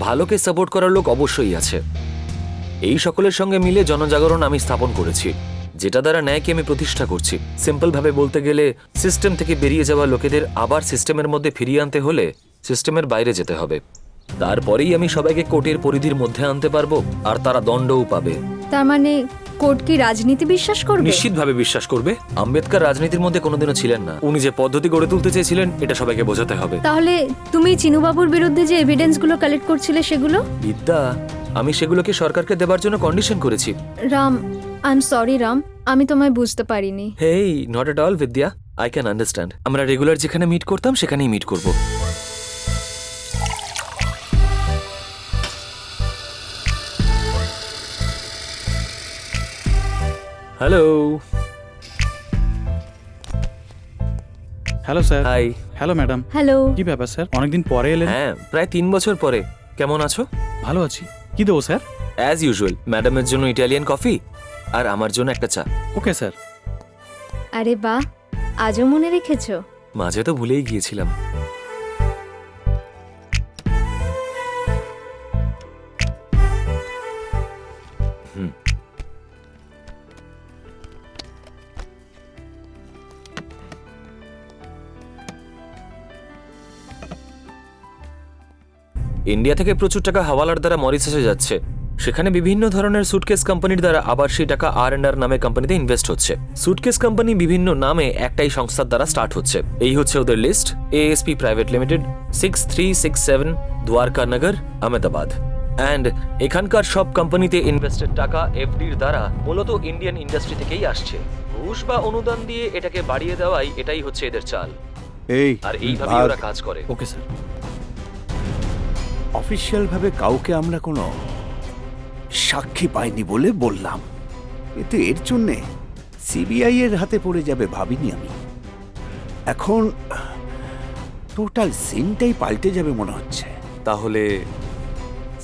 ভালোকে সাপোর্ট করার লোক অবশ্যই আছে। এই সকলের সঙ্গে মিলে জনজাগরণ আমি স্থাপন করেছি, যেটা দ্বারা ন্যায়কে আমি প্রতিষ্ঠা করছি। সিম্পল ভাবে বলতে গেলে সিস্টেম থেকে বেরিয়ে যাওয়া লোকেদের আবার সিস্টেমের মধ্যে ফিরিয়ে আনতে হলে সিস্টেমের বাইরে যেতে হবে। তারপরেই আমি সবাইকে কোর্টের পরিধির মধ্যে আনতে পারবো, আর তারা দণ্ডও পাবে। তার মানে কোর্ট কি রাজনীতি বিশ্বাস করবে? নিশ্চিতভাবে বিশ্বাস করবে। আম্বেদকর রাজনীতির মধ্যে কোনোদিনও ছিলেন না। উনি যে পদ্ধতি গড়ে তুলতে চেয়েছিলেন এটা সবাইকে বোঝাতে হবে। তাহলে তুমি চিনুবাবুর বিরুদ্ধে যে এভিডেন্সগুলো কালেক্ট করছিলে সেগুলো? বিদ্যা, আমি সেগুলোকে সরকারকে দেবার জন্য কন্ডিশন করেছি। Ram, I am sorry Ram, আমি তোমায় বুঝতে পারিনি। Hey, not at all Vidya, I can understand. আমরা রেগুলার যেখানে মিট করতাম সেখানেই মিট করব। Hello. Hello sir. Hi. Hello madam. Hello. কি ব্যাপার স্যার, অনেকদিন পরে এলেন? হ্যাঁ, প্রায় 3 বছর পরে। কেমন আছো? ভালো আছি। কি দেবো স্যার? অ্যাজ ইউজুয়াল, ম্যাডামের জন্য ইটালিয়ান কফি আর আমার জন্য একটা চা। Okay sir. আরে বাহ, আজও মনে রেখেছো। মাঝে তো ভুলেই গিয়েছিলাম। ইন্ডিয়া থেকে প্রচুর টাকা হাওয়ালার দ্বারা মরিশাসে যাচ্ছে। সেখানে বিভিন্ন ধরনের সুটকেস কোম্পানির দ্বারা আবার সেই টাকা R&R নামে কোম্পানিতে ইনভেস্ট হচ্ছে। সুটকেস কোম্পানি বিভিন্ন নামে একটাই সংস্থার দ্বারা স্টার্ট হচ্ছে। এই হচ্ছে ওদের list. ASP private limited, 6367 Dwarka Nagar, Ahmedabad. And এখানকার সব কোম্পানিতে ইনভেস্টেড টাকা FDর দ্বারা মূলত ইন্ডিয়ান ইন্ডাস্ট্রি থেকেই আসছে। ঘুষ বা অনুদান দিয়ে এটাকে বাড়িয়ে দেওয়াই এটাই হচ্ছে এদের চাল। আর এইভাবেই ওরা কাজ করে। Okay sir. অফিসিয়াল ভাবে কাউকে আমরা কোনো সাক্ষী পাইনি বলে বললাম, কিন্তু এর জন্যে সিবিআই এর হাতে পড়ে যাবে ভাবিনি আমি। এখন টোটাল সিনটাই পাল্টে যাবে মনে হচ্ছে। তাহলে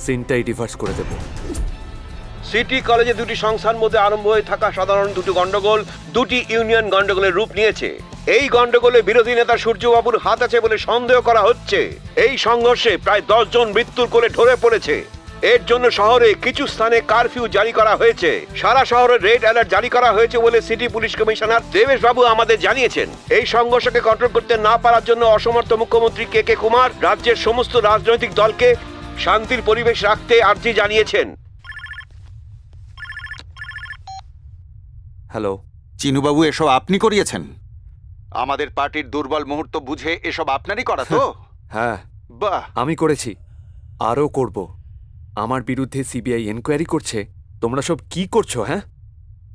সিনটাই রিভার্স করে দেব। সিটি কলেজে দুটি সংস্থার মধ্যে আরম্ভ হয়ে থাকা সাধারণ দুটি গন্ডগোল দুটি ইউনিয়ন গন্ডগোলের রূপ নিয়েছে। এই গন্ডগোলে বিরোধী নেতা সূর্যবাবুর হাত আছে বলে সন্দেহ করা হচ্ছে। এই সংঘর্ষে প্রায় 10 জন মৃত্যুর কোলে ঢলে পড়েছে। এর জন্য শহরে কিছু স্থানে কারফিউ জারি করা হয়েছে। সারা শহরে রেড অ্যালার্ট জারি করা হয়েছে বলে সিটি পুলিশ কমিশনার দেবেশ বাবু আমাদের জানিয়েছেন। এই সংঘর্ষকে কন্ট্রোল করতে না পারার জন্য অসমর্থ মুখ্যমন্ত্রী KK কুমার রাজ্যের সমস্ত রাজনৈতিক দলকে শান্তির পরিবেশ রাখতে আর্জি জানিয়েছেন। হ্যালো। চিনুবাবু, এসব আপনি করিয়েছেন? আমাদের পার্টির দুর্বল মুহূর্ত বুঝে এসব আপনারই করা তো? হ্যাঁ, বাহ, আমি করেছি, আরও করব। আমার বিরুদ্ধে সিবিআই এনকোয়ারি করছে। তোমরা সব কি করছো? হ্যাঁ,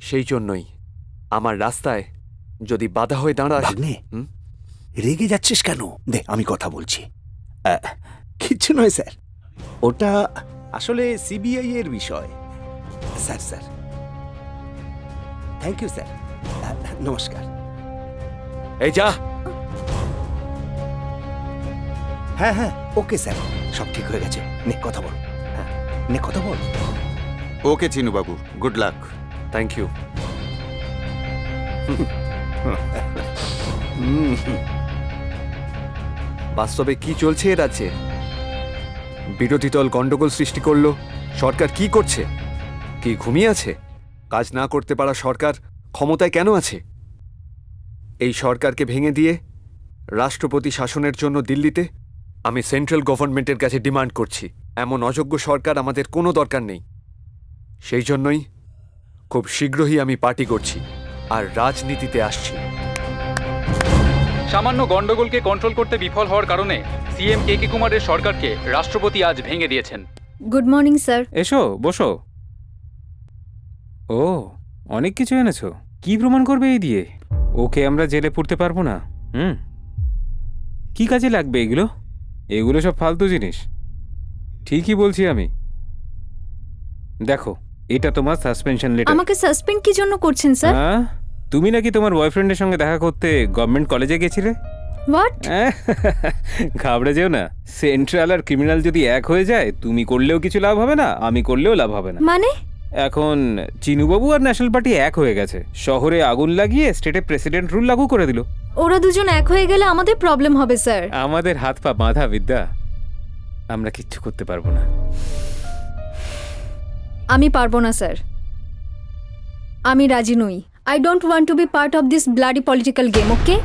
সেই জন্যই আমার রাস্তায় যদি বাধা হয়ে দাঁড়ায়। ভাগ্নে, রেগে যাচ্ছিস কেন? দে, আমি কথা বলছি। কিচ্ছু নয় স্যার, ওটা আসলে সিবিআই এর বিষয়। Sir sir, thank you sir, নমস্কার। এই যা। হ্যাঁ হ্যাঁ, ওকে স্যার, সব ঠিক হয়ে গেছে। নে কথা বল। হ্যাঁ, নে কথা বল। Okay Chinubabu, good luck. Thank you. বাস্তবে কি চলছে এ রাজ্যে? বিরোধী দল গন্ডগোল সৃষ্টি করলো, সরকার কি করছে? কি ঘুমিয়ে আছে? কাজ না করতে পারা সরকার ক্ষমতায় কেন আছে? এই সরকারকে ভেঙে দিয়ে রাষ্ট্রপতি শাসনের জন্য দিল্লিতে আমি সেন্ট্রাল গভর্নমেন্টের কাছে ডিমান্ড করছি। এমন অযোগ্য সরকার আমাদের কোনো দরকার নেই। সেই জন্যই খুব শীঘ্রই আমি পার্টি করছি আর রাজনীতিতে আসছি। সামান্য গন্ডগোলকে কন্ট্রোল করতে বিফল হওয়ার কারণে সিএম কে কে কুমারের সরকারকে রাষ্ট্রপতি আজ ভেঙে দিয়েছেন। Good morning sir. এসো বসো। ও, অনেক কিছু এনেছো। কি প্রমাণ করবে এই দিয়ে? ওকে আমরা জেলে পুরতে পারবো না। কি কাজে লাগবে এগুলো? এগুলো সব ফালতু জিনিস। ঠিকই বলছি আমি। দেখো, এটা তোমার সাসপেনশন লেটার। আমাকে সাসপেন্ড কি জন্য করছেন স্যার? হ্যাঁ, তুমি নাকি তোমার বয়ফ্রেন্ডের সঙ্গে দেখা করতে গভর্নমেন্ট কলেজে গেছিলে। হোয়াট? ঘাবড়ে যেও না। সেন্ট্রাল আর ক্রিমিনাল যদি এক হয়ে যায়, তুমি করলেও কিছু লাভ হবে না, আমি করলেও লাভ হবে না। মানে? এখন চিনুবাবু আর ন্যাশনাল পার্টি এক হয়ে গেছে। শহরে আগুন লাগিয়ে স্টেটে প্রেসিডেন্ট রুল লাগু করে দিল। ওরা দুজন এক হয়ে গেলে আমাদের প্রবলেম হবে স্যার। আমাদের হাত পা বাঁধা বিদ্যা, আমরা কিচ্ছু করতে পারবো না। আমি পারবো না স্যার। আমি রাজি নই। I don't want to be part of this bloody political game, okay?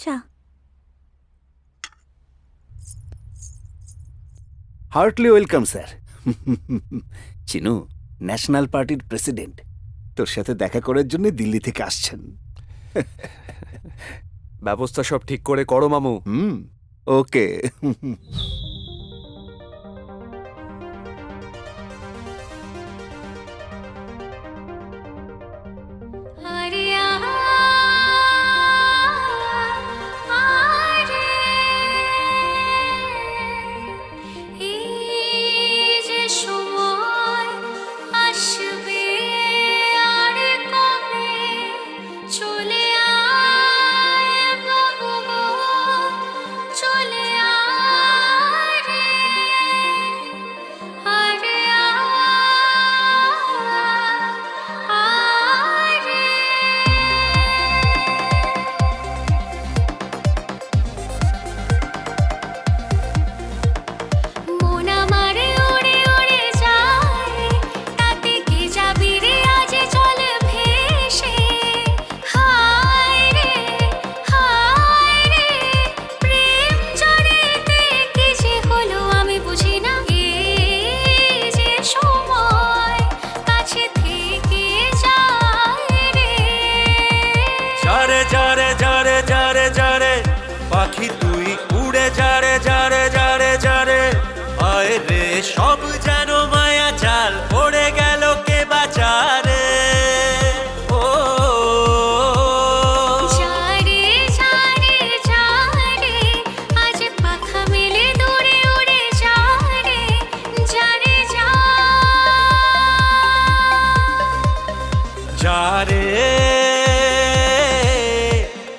চা। Heartly welcome sir. Chinu, national পার্টির প্রেসিডেন্ট তোর সাথে দেখা করার জন্য দিল্লি থেকে আসছেন। ব্যবস্থা সব ঠিক করে করো মামু। ওকে। সব যেন মায়া জাল পড়ে গেল, কে বাঁচারে। ও যারে যারে যারে আজ পাখা মেলে দূরে উড়ে যারে, যারে যা যারে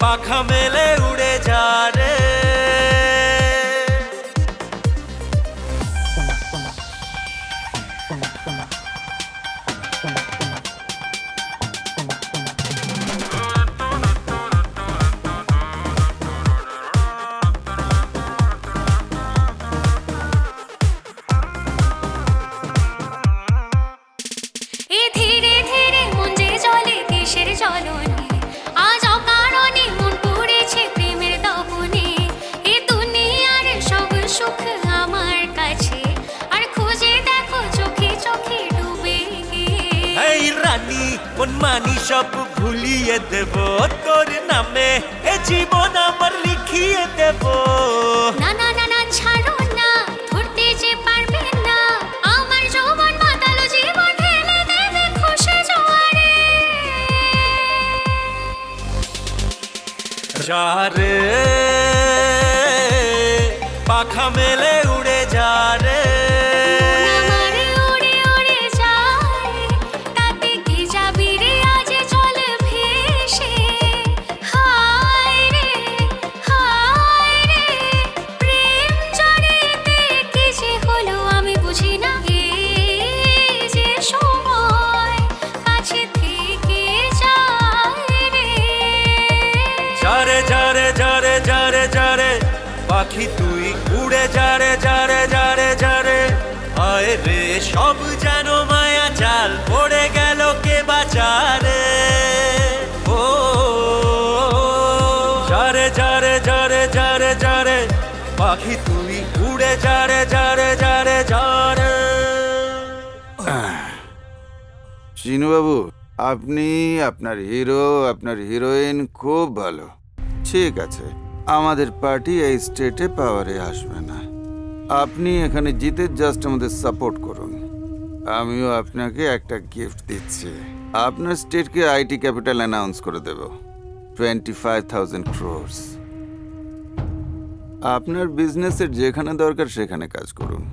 পাখা মেলে উড়ে যারে। এ ধীরে ধীরে মন যে জলে কিসের জ্বলনে, আজ অকারণে মন পড়েছে প্রেমের দপনে। এ দুনিয়ার সব সুখ আমার কাছে, আর খুঁজে দেখো চোখে চোখে ডুবে গিয়ে। এই রানী মন মানি সব ভুলিয়ে দেব, তোর নামে এ জীবন আমার লিখিয়ে দেব। না না না না ছাড়ো না, ধরতে যে পারবে না আমার যৌবন মাতালো জীবন ঢেলে দেবে খুশি জোয়ারে। যারে পাখা মেলে উড়ে যারে। আমারে উড়ে উড়ে যায়, তাতে কি যাবি রে আজ চল ভেসে। হায় রে প্রেম জড়িতে কি যে হলো আমি বুঝি না। এই যে সময় কাছে থেকে যায় রে। যারে যারে যারে যারে যারে পাখি তুই উড়ে যারে যারে যারে যারে। আয় রে সব যেন যারে যারে যারে যারে পাখি তুই উড়ে যারে যারে যারে যারে। চিনুবাবু, আপনি, আপনার হিরো, আপনার হিরোইন খুব ভালো। ঠিক আছে, আমাদের পার্টি এই স্টেটে পাওয়ারে আসবে না। আপনি এখানে জিতে জাস্ট আমাদের সাপোর্ট করুন। আমিও আপনাকে একটা গিফট দিচ্ছি। আপনার স্টেটকে আইটি ক্যাপিটাল অ্যানাউন্স করে দেব, 25,000 crores। আপনার বিজনেসের যেখানে দরকার সেখানে কাজ করুন।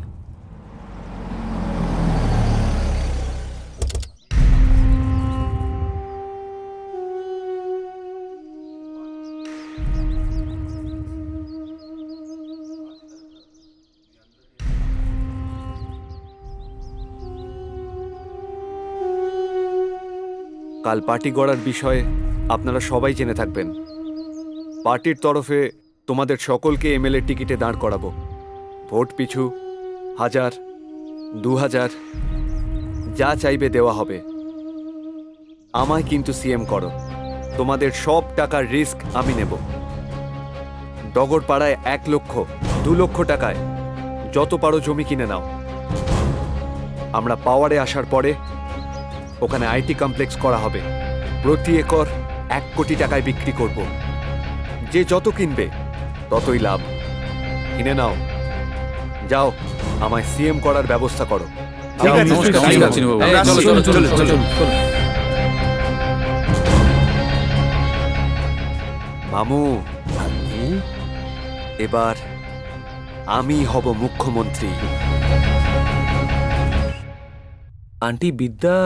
কাল পার্টি গড়ার বিষয়ে আপনারা সবাই জেনে থাকবেন। পার্টির তরফে তোমাদের সকলকে এমএলএ টিকিটে দাঁড় করাবো। ভোট পিছু 1000, 2000 যা চাইবে দেওয়া হবে। আমায় কিন্তু সিএম করো। তোমাদের সব টাকার রিস্ক আমি নেব। ডগরপাড়ায় 1 লক্ষ, 2 লক্ষ টাকায় যত পারো জমি কিনে নাও। আমরা পাওয়ারে আসার পরে ওখানে আইটি কমপ্লেক্স করা হবে। প্রতি একর 1 কোটি টাকায় বিক্রি করব। যে যত কিনবে ততই লাভ। কিনে নাও। যাও, আমায় সিএম করার ব্যবস্থা করো। মামু, এবার আমি হব মুখ্যমন্ত্রী। আন্টি বিদ্যা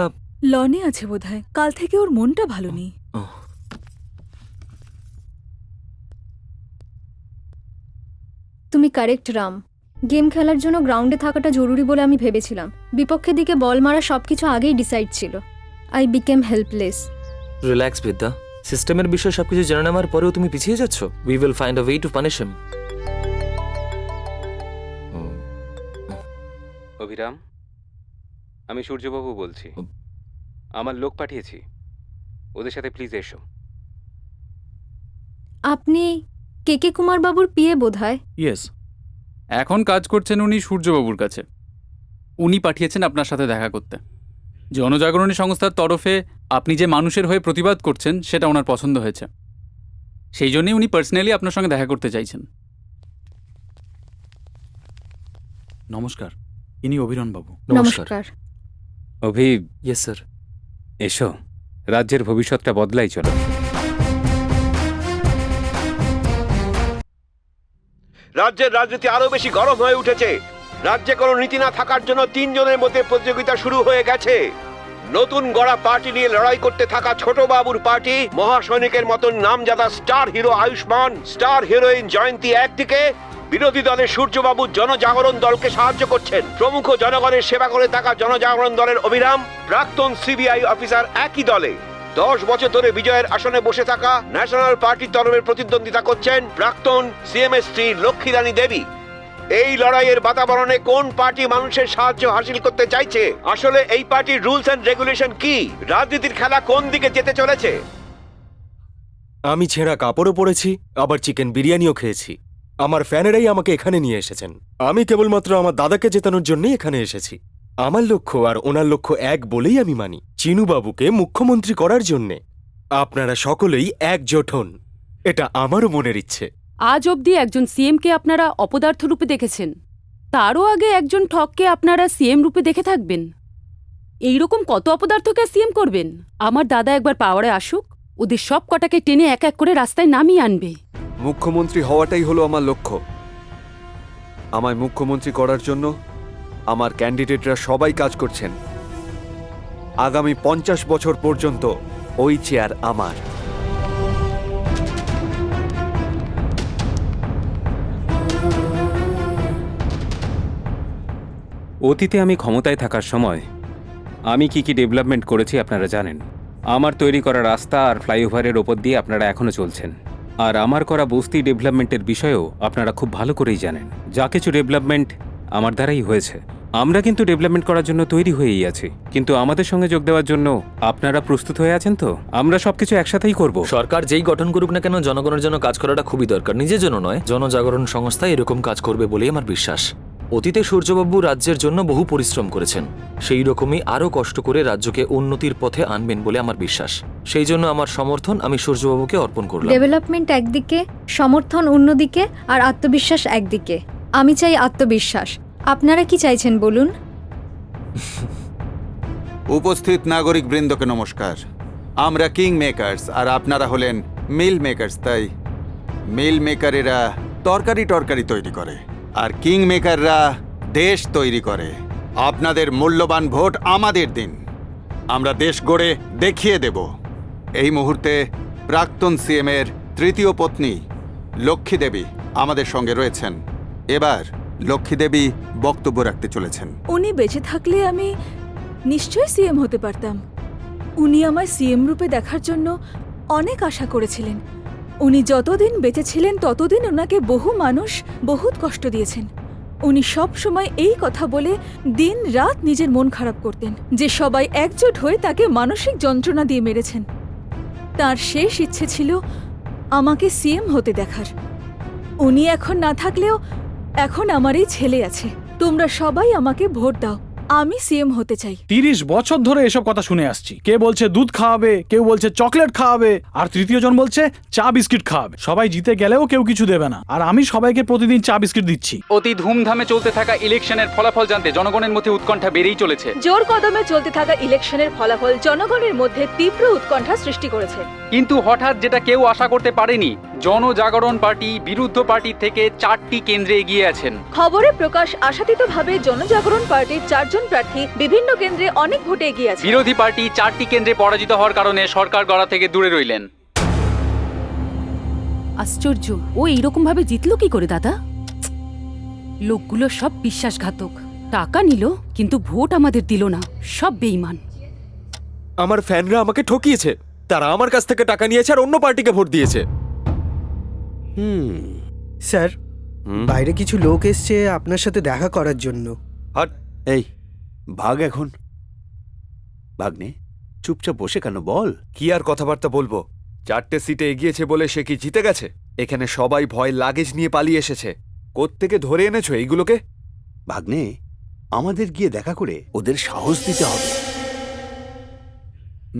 লনে আছে বোধহয়, কাল থেকে ওর মনটা ভালো নেই। তুমি কারেক্ট রাম। গেম খেলার জন্য গ্রাউন্ডে থাকাটা জরুরি বলে আমি ভেবেছিলাম। বিপক্ষের দিকে বল মারা সবকিছু আগেই ডিসাইড ছিল। I became helpless. রিল্যাক্স বিদ্যা, সিস্টেমের বিষয়ে সবকিছু জেনে নেওয়ার পরেও তুমি পিছিয়ে যাচ্ছ। We will find a way to punish him. Abhiram, আমি সূর্যবাবু বলছি। আমার লোক পাঠিয়েছি, ওদের সাথে প্লিজ এসো। আপনি কে কুমার বাবুর পিএ বোধহয়। ইয়েস, এখন কাজ করছেন উনি সূর্যবাবুর কাছে। উনি পাঠিয়েছেন আপনার সাথে দেখা করতে। জনজাগরণী সংস্থার তরফে আপনি যে মানুষের হয়ে প্রতিবাদ করছেন সেটা ওনার পছন্দ হয়েছে। সেই জন্যই উনি পার্সোনালি আপনার সঙ্গে দেখা করতে চাইছেন। নমস্কার, ইনি অভিরণ বাবু। নমস্কার। অভি, ইয়েস স্যার। এসো, রাজ্যের ভবিষ্যৎটা বদলাই চলো। রাজ্যের রাজনীতি আরো বেশি গরম হয়ে উঠেছে। রাজ্যে কোনো নীতি না থাকার জন্য 3 জনের মধ্যে প্রতিযোগিতা শুরু হয়ে গেছে। নতুন গড়া পার্টি নিয়ে লড়াই করতে থাকা ছোট বাবুর পার্টি, মহাসৈনিকের মতন নামজাদা star hero Ayushman, star heroine Jayanti একদিকে, বিরোধী দলের সূর্যবাবু জনজাগরণ দলকে সাহায্য করছেন। প্রমুখ জনগণের সেবা করে থাকা জনজাগরণ দলের অভিরাম, প্রাক্তন সিবিআই অফিসার একই দলে। 10 বছর ধরে বিজয়ের আসনে বসে থাকা ন্যাশনাল পার্টির তরফে প্রতিদ্বন্দ্বিতা করছেন প্রাক্তন সিএমএস3 লক্ষ্মীরানী দেবী। এই লড়াইয়ের বাতাবরণে কোন পার্টি মানুষের সাহায্য হাসিল করতে চাইছে? আসলে এই পার্টির রুলস এন্ড রেগুলেশন কি? রাজনীতির খেলা কোন দিকে যেতে চলেছে? আমি ছেঁড়া কাপড়ও পরেছি, আবার চিকেন বিরিয়ানিও খেয়েছি। আমার ফ্যানেরাই আমাকে এখানে নিয়ে এসেছেন। আমি কেবলমাত্র আমার দাদাকে জেতানোর জন্যই এখানে এসেছি। আমার লক্ষ্য আর ওনার লক্ষ্য এক বলেই আমি মানি, চিনুবাবুকে মুখ্যমন্ত্রী করার জন্যে। আপনারা সকলেই একজোট হন, এটা আমারও মনের ইচ্ছে। আজ অবধি একজন সিএমকে আপনারা অপদার্থ রূপে দেখেছেন, তারও আগে একজন ঠককে আপনারা সিএম রূপে দেখে থাকবেন। এইরকম কত অপদার্থকে সিএম করবেন? আমার দাদা একবার পাওয়ারে আসুক, ওদের সব কটাকে টেনে এক এক করে রাস্তায় নামিয়ে আনবে। মুখ্যমন্ত্রী হওয়াটাই হলো আমার লক্ষ্য। আমায় মুখ্যমন্ত্রী করার জন্য আমার ক্যান্ডিডেটরা সবাই কাজ করছেন। আগামী 50 বছর পর্যন্ত ওই চেয়ার আমার। অতীতে আমি ক্ষমতায় থাকার সময় আমি কি ডেভেলপমেন্ট করেছি আপনারা জানেন। আমার তৈরি করা রাস্তা আর ফ্লাইওভারের ওপর দিয়ে আপনারা এখনো চলছেন। আর আমার করা বস্তি ডেভেলপমেন্টের বিষয়েও আপনারা খুব ভালো করেই জানেন। যা কিছু ডেভেলপমেন্ট আমার দ্বারাই হয়েছে আমরা কিন্তু ডেভেলপমেন্ট করার জন্য তৈরি হয়েই আছি, কিন্তু আমাদের সঙ্গে যোগ দেওয়ার জন্য আপনারা প্রস্তুত হয়ে আছেন তো? আমরা সবকিছু একসাথেই করব। সরকার যেই গঠন করুক না কেন, জনগণের জন্য কাজ করাটা খুবই দরকার, নিজের জন্য নয়। জনজাগরণ সংস্থা এরকম কাজ করবে বলেই আমার বিশ্বাস। অতীতে সূর্যবাবু রাজ্যের জন্য বহু পরিশ্রম করেছেন, সেই রকমই আরও কষ্ট করে রাজ্যকে উন্নতির পথে আনবেন বলে আমার বিশ্বাস। সেই জন্য আমার সমর্থন আমি সূর্যবাবুকে অর্পণ করলাম। ডেভেলপমেন্ট একদিকে, সমর্থন অন্যদিকে, আর আত্মবিশ্বাস একদিকে। আমি চাই আত্মবিশ্বাস। আপনারা কি চাইছেন বলুন? উপস্থিত নাগরিক বৃন্দকে নমস্কার। আমরা কিং মেকার্স আর আপনারা হলেন মিল মেকার্স। তাই মিল মেকারেরা তরকারি তৈরি করে আর কিং মেকাররা দেশ তৈরি করে। আপনাদের মূল্যবান ভোট আমাদের দিন, আমরা দেশ গড়ে দেখিয়ে দেব। এই মুহূর্তে প্রাক্তন সিএম এর তৃতীয় পত্নী লক্ষ্মী দেবী আমাদের সঙ্গে রয়েছেন। এবার লক্ষ্মী দেবী বক্তব্য রাখতে চলেছেন। উনি বেঁচে থাকলে আমি নিশ্চয়ই সিএম হতে পারতাম। উনি আমায় সিএম রূপে দেখার জন্য অনেক আশা করেছিলেন। উনি যতদিন বেঁচে ছিলেন ততদিন ওনাকে বহু মানুষ বহুত কষ্ট দিয়েছেন। উনি সব সময় এই কথা বলে দিন রাত নিজের মন খারাপ করতেন যে সবাই একজোট হয়ে তাকে মানসিক যন্ত্রণা দিয়ে মেরেছেন। তার শেষ ইচ্ছে ছিল আমাকে সিএম হতে দেখার। উনি এখন না থাকলেও এখন আমার এই ছেলে আছে। তোমরা সবাই আমাকে ভোট দাও, আমি সিএম হতে চাই। 30 বছর ধরে এসব কথা শুনে আসছি। কে বলছে দুধ খাওয়াবে, কেউ বলছে চকলেট খাওয়াবে, আর তৃতীয় জন বলছে চা বিস্কিট খাওয়াবে। সবাই জিতে গেলেও কেউ কিছু দেবে না, আর আমি সবাইকে প্রতিদিন চা বিস্কিট দিচ্ছি। অতি ধুমধামে চলতে থাকা ইলেকশনের ফলাফল জানতে জনগণের মধ্যে উৎকণ্ঠা বেড়েই চলেছে। জোর কদমে চলতে থাকা ইলেকশনের ফলাফল জনগণের মধ্যে তীব্র উৎকণ্ঠা সৃষ্টি করেছে। কিন্তু হঠাৎ যেটা কেউ আশা করতে পারেনি, জনজাগরণ পার্টি বিরুদ্ধ পার্টি থেকে 4টি কেন্দ্রে এগিয়ে আছেন। খবরে প্রকাশ আশাতীতভাবে জনজাগরণ পার্টির 4 জন প্রার্থী বিভিন্ন কেন্দ্রে অনেক ভোটে এগিয়ে আছে। বিরোধী পার্টি 4টি কেন্দ্রে পরাজিত হওয়ার কারণে সরকার গড়া থেকে দূরে রইলেন। আশ্চর্য, ও এইরকম ভাবে জিতলো কি করে দাদা? লোকগুলো সব বিশ্বাসঘাতক। টাকা নিল কিন্তু ভোট আমাদের দিল না, সব বেঈমান। আমার ফ্যানরা আমাকে ঠকিয়েছে, তারা আমার কাছ থেকে টাকা নিয়েছে আর অন্য পার্টিকে ভোট দিয়েছে। স্যার, বাইরে কিছু লোক এসছে আপনার সাথে দেখা করার জন্য। হট, এই ভাগ এখন। ভাগ্নে, চুপচাপ বসে কেন, বল। কি আর কথাবার্তা বলবো? 4টে সিটে এগিয়েছে বলে সে কি জিতে গেছে? এখানে সবাই ভয় লাগেজ নিয়ে পালিয়ে এসেছে। কোত্থেকে ধরে এনেছো এইগুলোকে? ভাগ্নে, আমাদের গিয়ে দেখা করে ওদের সাহস দিতে হবে।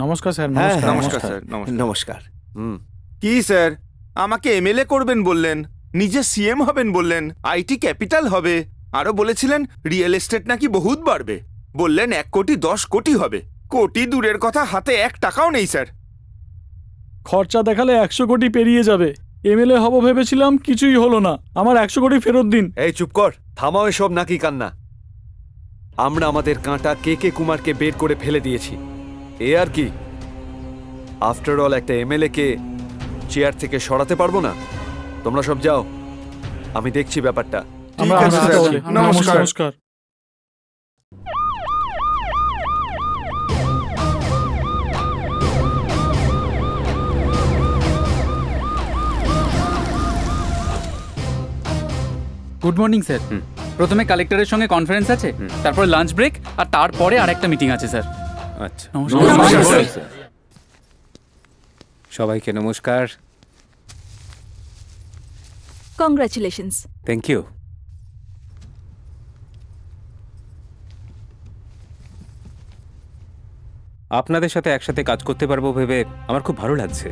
নমস্কার স্যার। নমস্কার স্যার। নমস্কার। কি স্যার, আমাকে এমএলএ করবেন বললেন, নিজে সিএম হবেন বললেন, আইটি ক্যাপিটাল হবে, আরো বলেছিলেন রিয়েল এস্টেট নাকি বহুত বাড়বে। বললেন 1 কোটি 10 কোটি হবে। কোটি দূরের কথা, হাতে 1 টাকাও নেই স্যার। খরচা দেখালে 100 কোটি পেরিয়ে যাবে। এমএলএ হব ভেবেছিলাম, কিছুই হলো না। আমার 100 কোটি ফেরত দিন। এই চুপ কর, থামাও এসব নাকি কান্না। আমরা আমাদের কাঁটা কে কুমারকে বের করে ফেলে দিয়েছি, এ আর কি। আফটার অল একটা এমএলএ কে চেয়ার থেকে সরাতে পারবো না? তোমরা সব যাও, আমি দেখছি ব্যাপারটা। নমস্কার। Good morning sir. প্রথমে কালেক্টরের সঙ্গে কনফারেন্স আছে, তারপরে লাঞ্চ ব্রেক, আর তারপরে আরেকটা মিটিং আছে স্যার। আচ্ছা, নমস্কার। সবাইকে নমস্কার। কংগ্রাচুলেশনস। Thank you. আপনাদের সাথে একসাথে কাজ করতে পারবো ভেবে আমার খুব ভালো লাগছে।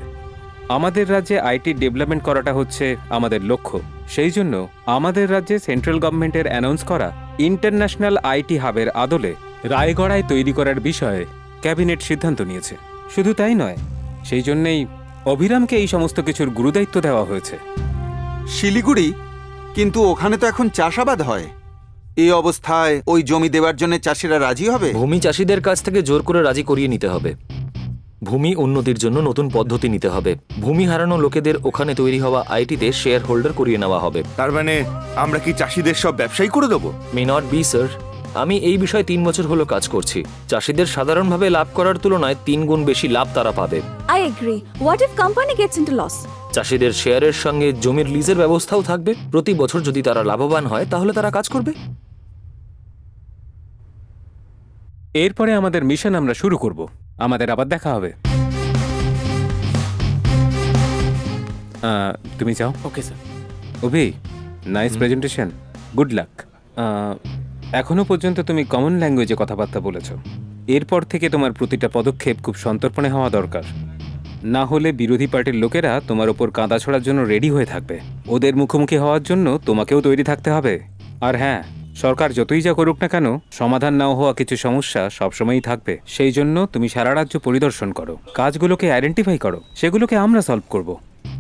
আমাদের রাজ্যে আইটি ডেভেলপমেন্ট করাটা হচ্ছে আমাদের লক্ষ্য। সেই জন্য আমাদের রাজ্যে সেন্ট্রাল গভর্নমেন্টের অ্যানাউন্স করা ইন্টারন্যাশনাল আইটি হাবের আদলে রায়গড়ায় তৈরি করার বিষয়ে ক্যাবিনেট সিদ্ধান্ত নিয়েছে। শুধু তাই নয়, সেই জন্যেই অভিরামকে এই সমস্ত কিছুর গুরুদায়িত্ব দেওয়া হয়েছে। শিলিগুড়ি? কিন্তু ওখানে তো এখন চাষাবাদ হয়। এই অবস্থায় ওই জমি দেওয়ার জন্য চাষিরা রাজি হবে? ভূমি চাষিদের কাছ থেকে জোর করে রাজি করিয়ে নিতে হবে। ভূমি উন্নতির জন্য নতুন পদ্ধতি নিতে হবে। ভূমি হারানো লোকেদের ওখানে তৈরি হওয়া আইটিতে শেয়ার হোল্ডার করিয়ে নেওয়া হবে। তার মানে আমরা কি চাষিদের সব ব্যবসায়ী করে দেবো? May not be sir. আমি এই বিষয়ে 3 বছর হলো কাজ করছি। চাষিদের সাধারণভাবে লাভ করার তুলনায় 3 গুণ বেশি লাভ তারা পাবে। I agree. What if company gets into loss? চাষিদের শেয়ারের সঙ্গে জমির লিজের ব্যবস্থাও থাকবে। প্রতি বছর যদি তারা লাভবান হয় তাহলে তারা কাজ করবে। এরপরে আমাদের মিশন আমরা শুরু করব। আমাদের আবার দেখা হবে। তুমি যাও। Okay sir. Abhi, nice presentation, good luck. এখনো পর্যন্ত তুমি কমন ল্যাঙ্গুয়েজে কথাবার্তা বলেছ। এরপর থেকে তোমার প্রতিটা পদক্ষেপ খুব সন্তর্পণে হওয়া দরকার, না হলে বিরোধী পার্টির লোকেরা তোমার ওপর কাঁদা ছড়ার জন্য রেডি হয়ে থাকবে। ওদের মুখোমুখি হওয়ার জন্য তোমাকেও তৈরি থাকতে হবে। আর হ্যাঁ, সরকার যতই যা করুক না কেন, সমাধান নাও হওয়া কিছু সমস্যা সবসময়ই থাকবে। সেই জন্য তুমি সারা রাজ্য পরিদর্শন করো, কাজগুলোকে আইডেন্টিফাই করো, সেগুলোকে আমরা সলভ করব।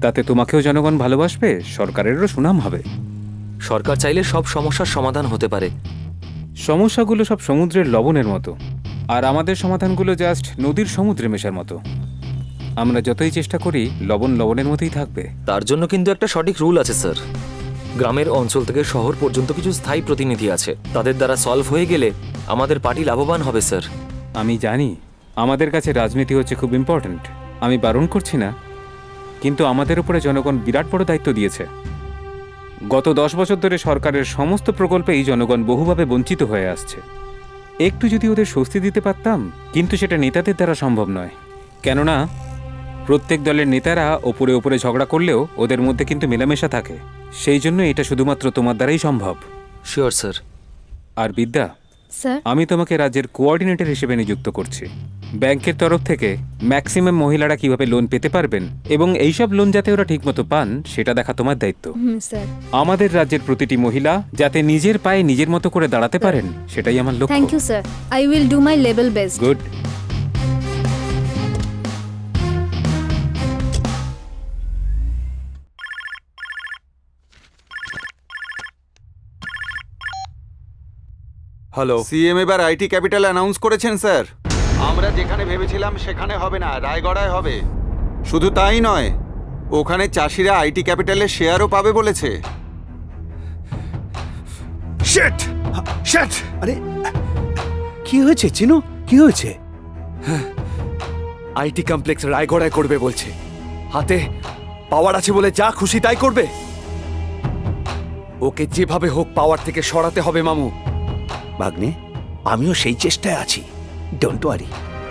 তাতে তোমাকেও জনগণ ভালোবাসবে, সরকারেরও সুনাম হবে। সরকার চাইলে সব সমস্যার সমাধান হতে পারে। সমস্যাগুলো সব সমুদ্রের লবণের মতো, আর আমাদের সমাধানগুলো জাস্ট নদীর সমুদ্রে মেশার মতো। আমরা যতই চেষ্টা করি, লবণ লবণের মতোই থাকবে। তার জন্য কিন্তু একটা সঠিক রুল আছে স্যার। গ্রামের অঞ্চল থেকে শহর পর্যন্ত কিছু স্থায়ী প্রতিনিধি আছে, তাদের দ্বারা সলভ হয়ে গেলে আমাদের পার্টি লাভবান হবে স্যার। আমি জানি আমাদের কাছে রাজনীতি হচ্ছে খুব ইম্পর্ট্যান্ট, আমি বারণ করছি না, কিন্তু আমাদের উপরে জনগণ বিরাট বড় দায়িত্ব দিয়েছে। গত 10 বছর ধরে সরকারের সমস্ত প্রকল্পেই জনগণ বহুভাবে বঞ্চিত হয়ে আসছে। একটু যদি ওদের স্বস্তি দিতে পারতাম, কিন্তু সেটা নেতাদের দ্বারা সম্ভব নয়। কেননা প্রত্যেক দলের নেতারা ওপরে ওপরে ঝগড়া করলেও ওদের মধ্যে কিন্তু মেলামেশা থাকে। সেই জন্য এটা শুধুমাত্র তোমার দ্বারাই সম্ভব। Sure sir. আর বিদ্যা, স্যার, আমি তোমাকে রাজ্যের কোঅর্ডিনেটর হিসেবে নিযুক্ত করছি। ব্যাংকের তরফ থেকে ম্যাক্সিমাম মহিলারা কিভাবে লোন পেতে পারবেন এবং এইসব লোন যাতে ওরা ঠিকমতো পান, সেটা দেখা তোমার দায়িত্ব। স্যার। আমাদের রাজ্যের প্রতিটি মহিলা যাতে নিজের পায়ে নিজের মতো করে দাঁড়াতে পারেন, সেটাই আমার লক্ষ্য। Thank you sir, I will do my level best. Good. Hello, CM এবার আইটি ক্যাপিটাল অ্যানাউন্স করেছেন স্যার। আমরা যেখানে ভেবেছিলাম সেখানে হবে না, রায়গড়ায় হবে। শুধু তাই নয়, ওখানে চাষিরা আইটি ক্যাপিটালের শেয়ারও পাবে বলেছে। শিট! শিট! আরে কি হয়েছে চিনু, কি হয়েছে? আইটি কমপ্লেক্স রায়গড়ায় করবে বলছে। হাতে পাওয়ার আছে বলে যা খুশি তাই করবে। ওকে যেভাবে হোক পাওয়ার থেকে সরাতে হবে মামু। ভাগ্নে, আমিও সেই চেষ্টায় আছি, ডোন্ট ওয়ারি।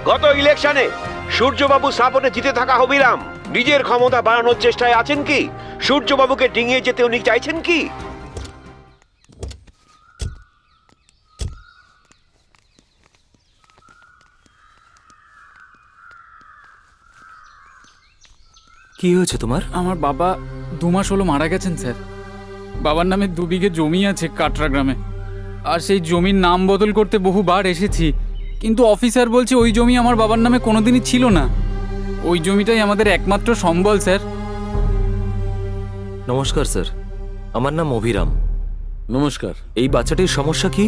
গত ইলেকশনে সূর্যবাবু সাপোর্টে জিতে থাকা অভিরাম নিজের ক্ষমতা বাড়ানোর চেষ্টায় আছেন কি? সূর্যবাবুকে ডিঙিয়ে যেতে উনি চাইছেন কি? কি হয়েছে তোমার? আমার বাবা 2 মাস হলো মারা গেছেন স্যার। বাবার নামে 2 বিঘে জমি আছে কাটরা গ্রামে, আর সেই জমির নাম বদল করতে বহুবার এসেছি, কিন্তু অফিসার বলছে ওই জমি আমার বাবার নামে কোনোদিনই ছিল না। ওই জমিটাই আমাদের একমাত্র সম্বল স্যার। নমস্কার স্যার, আমার নাম অভিরাম। নমস্কার। এই বাচ্চাটির সমস্যা কি?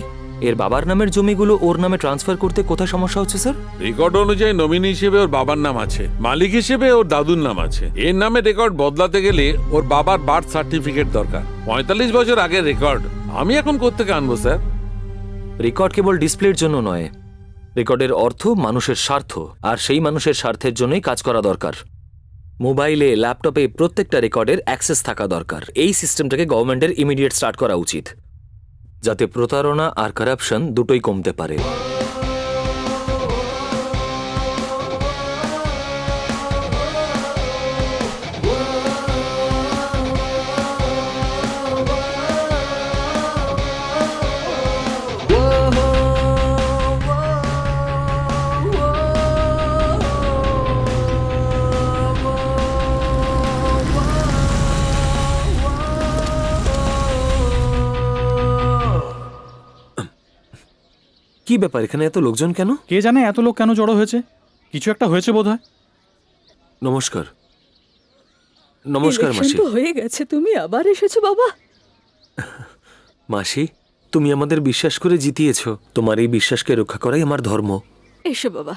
এর বাবার নামের জমিগুলো ওর নামে ট্রান্সফার করতে কোথায় সমস্যা হচ্ছে স্যার? রেকর্ড অনুযায়ী নমিনি হিসেবে ওর বাবার নাম আছে, মালিক হিসেবে ওর দাদুর নাম আছে। এর নামে রেকর্ড বদলাতে গেলে ওর বাবার বার্থ সার্টিফিকেট দরকার, 45 বছর আগের রেকর্ড। আমি এখন কোত্থেকে আনবো স্যার? রেকর্ড কেবল ডিসপ্লের জন্য নয়, রেকর্ডের অর্থ মানুষের স্বার্থ, আর সেই মানুষের স্বার্থের জন্যই কাজ করা দরকার। মোবাইলে, ল্যাপটপে প্রত্যেকটা রেকর্ডের অ্যাক্সেস থাকা দরকার। এই সিস্টেমটাকে গভর্নমেন্টের ইমিডিয়েট স্টার্ট করা উচিত, যাতে প্রতারণা আর কারাপশন দুটোই কমতে পারে। কি ব্যাপার, এখানে এত লোকজন কেন? কে জানে এত লোক কেন জড়ো হয়েছে, কিছু একটা হয়েছে বোধহয়। নমস্কার। নমস্কার ইলেকশন মাসি। তো হয়ে গেছে, তুমি আবার এসেছো বাবা। মাসি, তুমি আমাদের বিশ্বাস করে জিতিয়েছো, তোমার এই বিশ্বাসকে রক্ষা করাই আমার ধর্ম। এসো বাবা।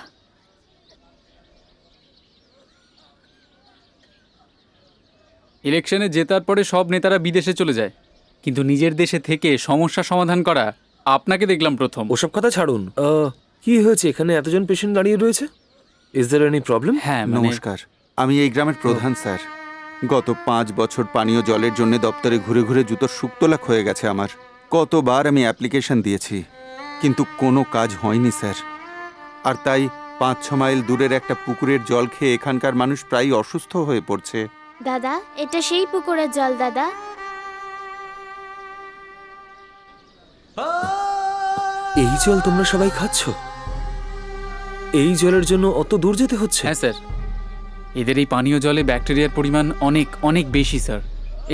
ইলেকশনে জেতার পরে সব নেতারা বিদেশে চলে যায়, কিন্তু নিজের দেশে থেকে সমস্যা সমাধান করা আপনাকে দেখলাম প্রথম। ওসব কথা ছাড়ুন, কি হয়েছে এখানে এতজন পেশেন্ট দাঁড়িয়ে রয়েছে? Is there any problem? হ্যাঁ, নমস্কার, আমি এই গ্রামের প্রধান স্যার। গত 5 বছর পানীয় জলের জন্য দপ্তরে ঘুরে ঘুরে জুতোর শুক্তলাখ হয়ে গেছে আমার। কতবার আমি অ্যাপ্লিকেশন দিয়েছি, কিন্তু কোনো কাজ হয়নি স্যার। আর তাই 5-6 মাইল দূরের একটা পুকুরের জল খেয়ে এখানকার মানুষ প্রায় অসুস্থ হয়ে পড়ছে। দাদা, এটা সেই পুকুরের জল দাদা। এই জল তোমরা সবাই খাচ্ছ? এই জলের জন্য অত দূর যেতে হচ্ছে? হ্যাঁ স্যার, এদের এই পানীয় জলে ব্যাকটেরিয়ার পরিমাণ অনেক অনেক বেশি স্যার।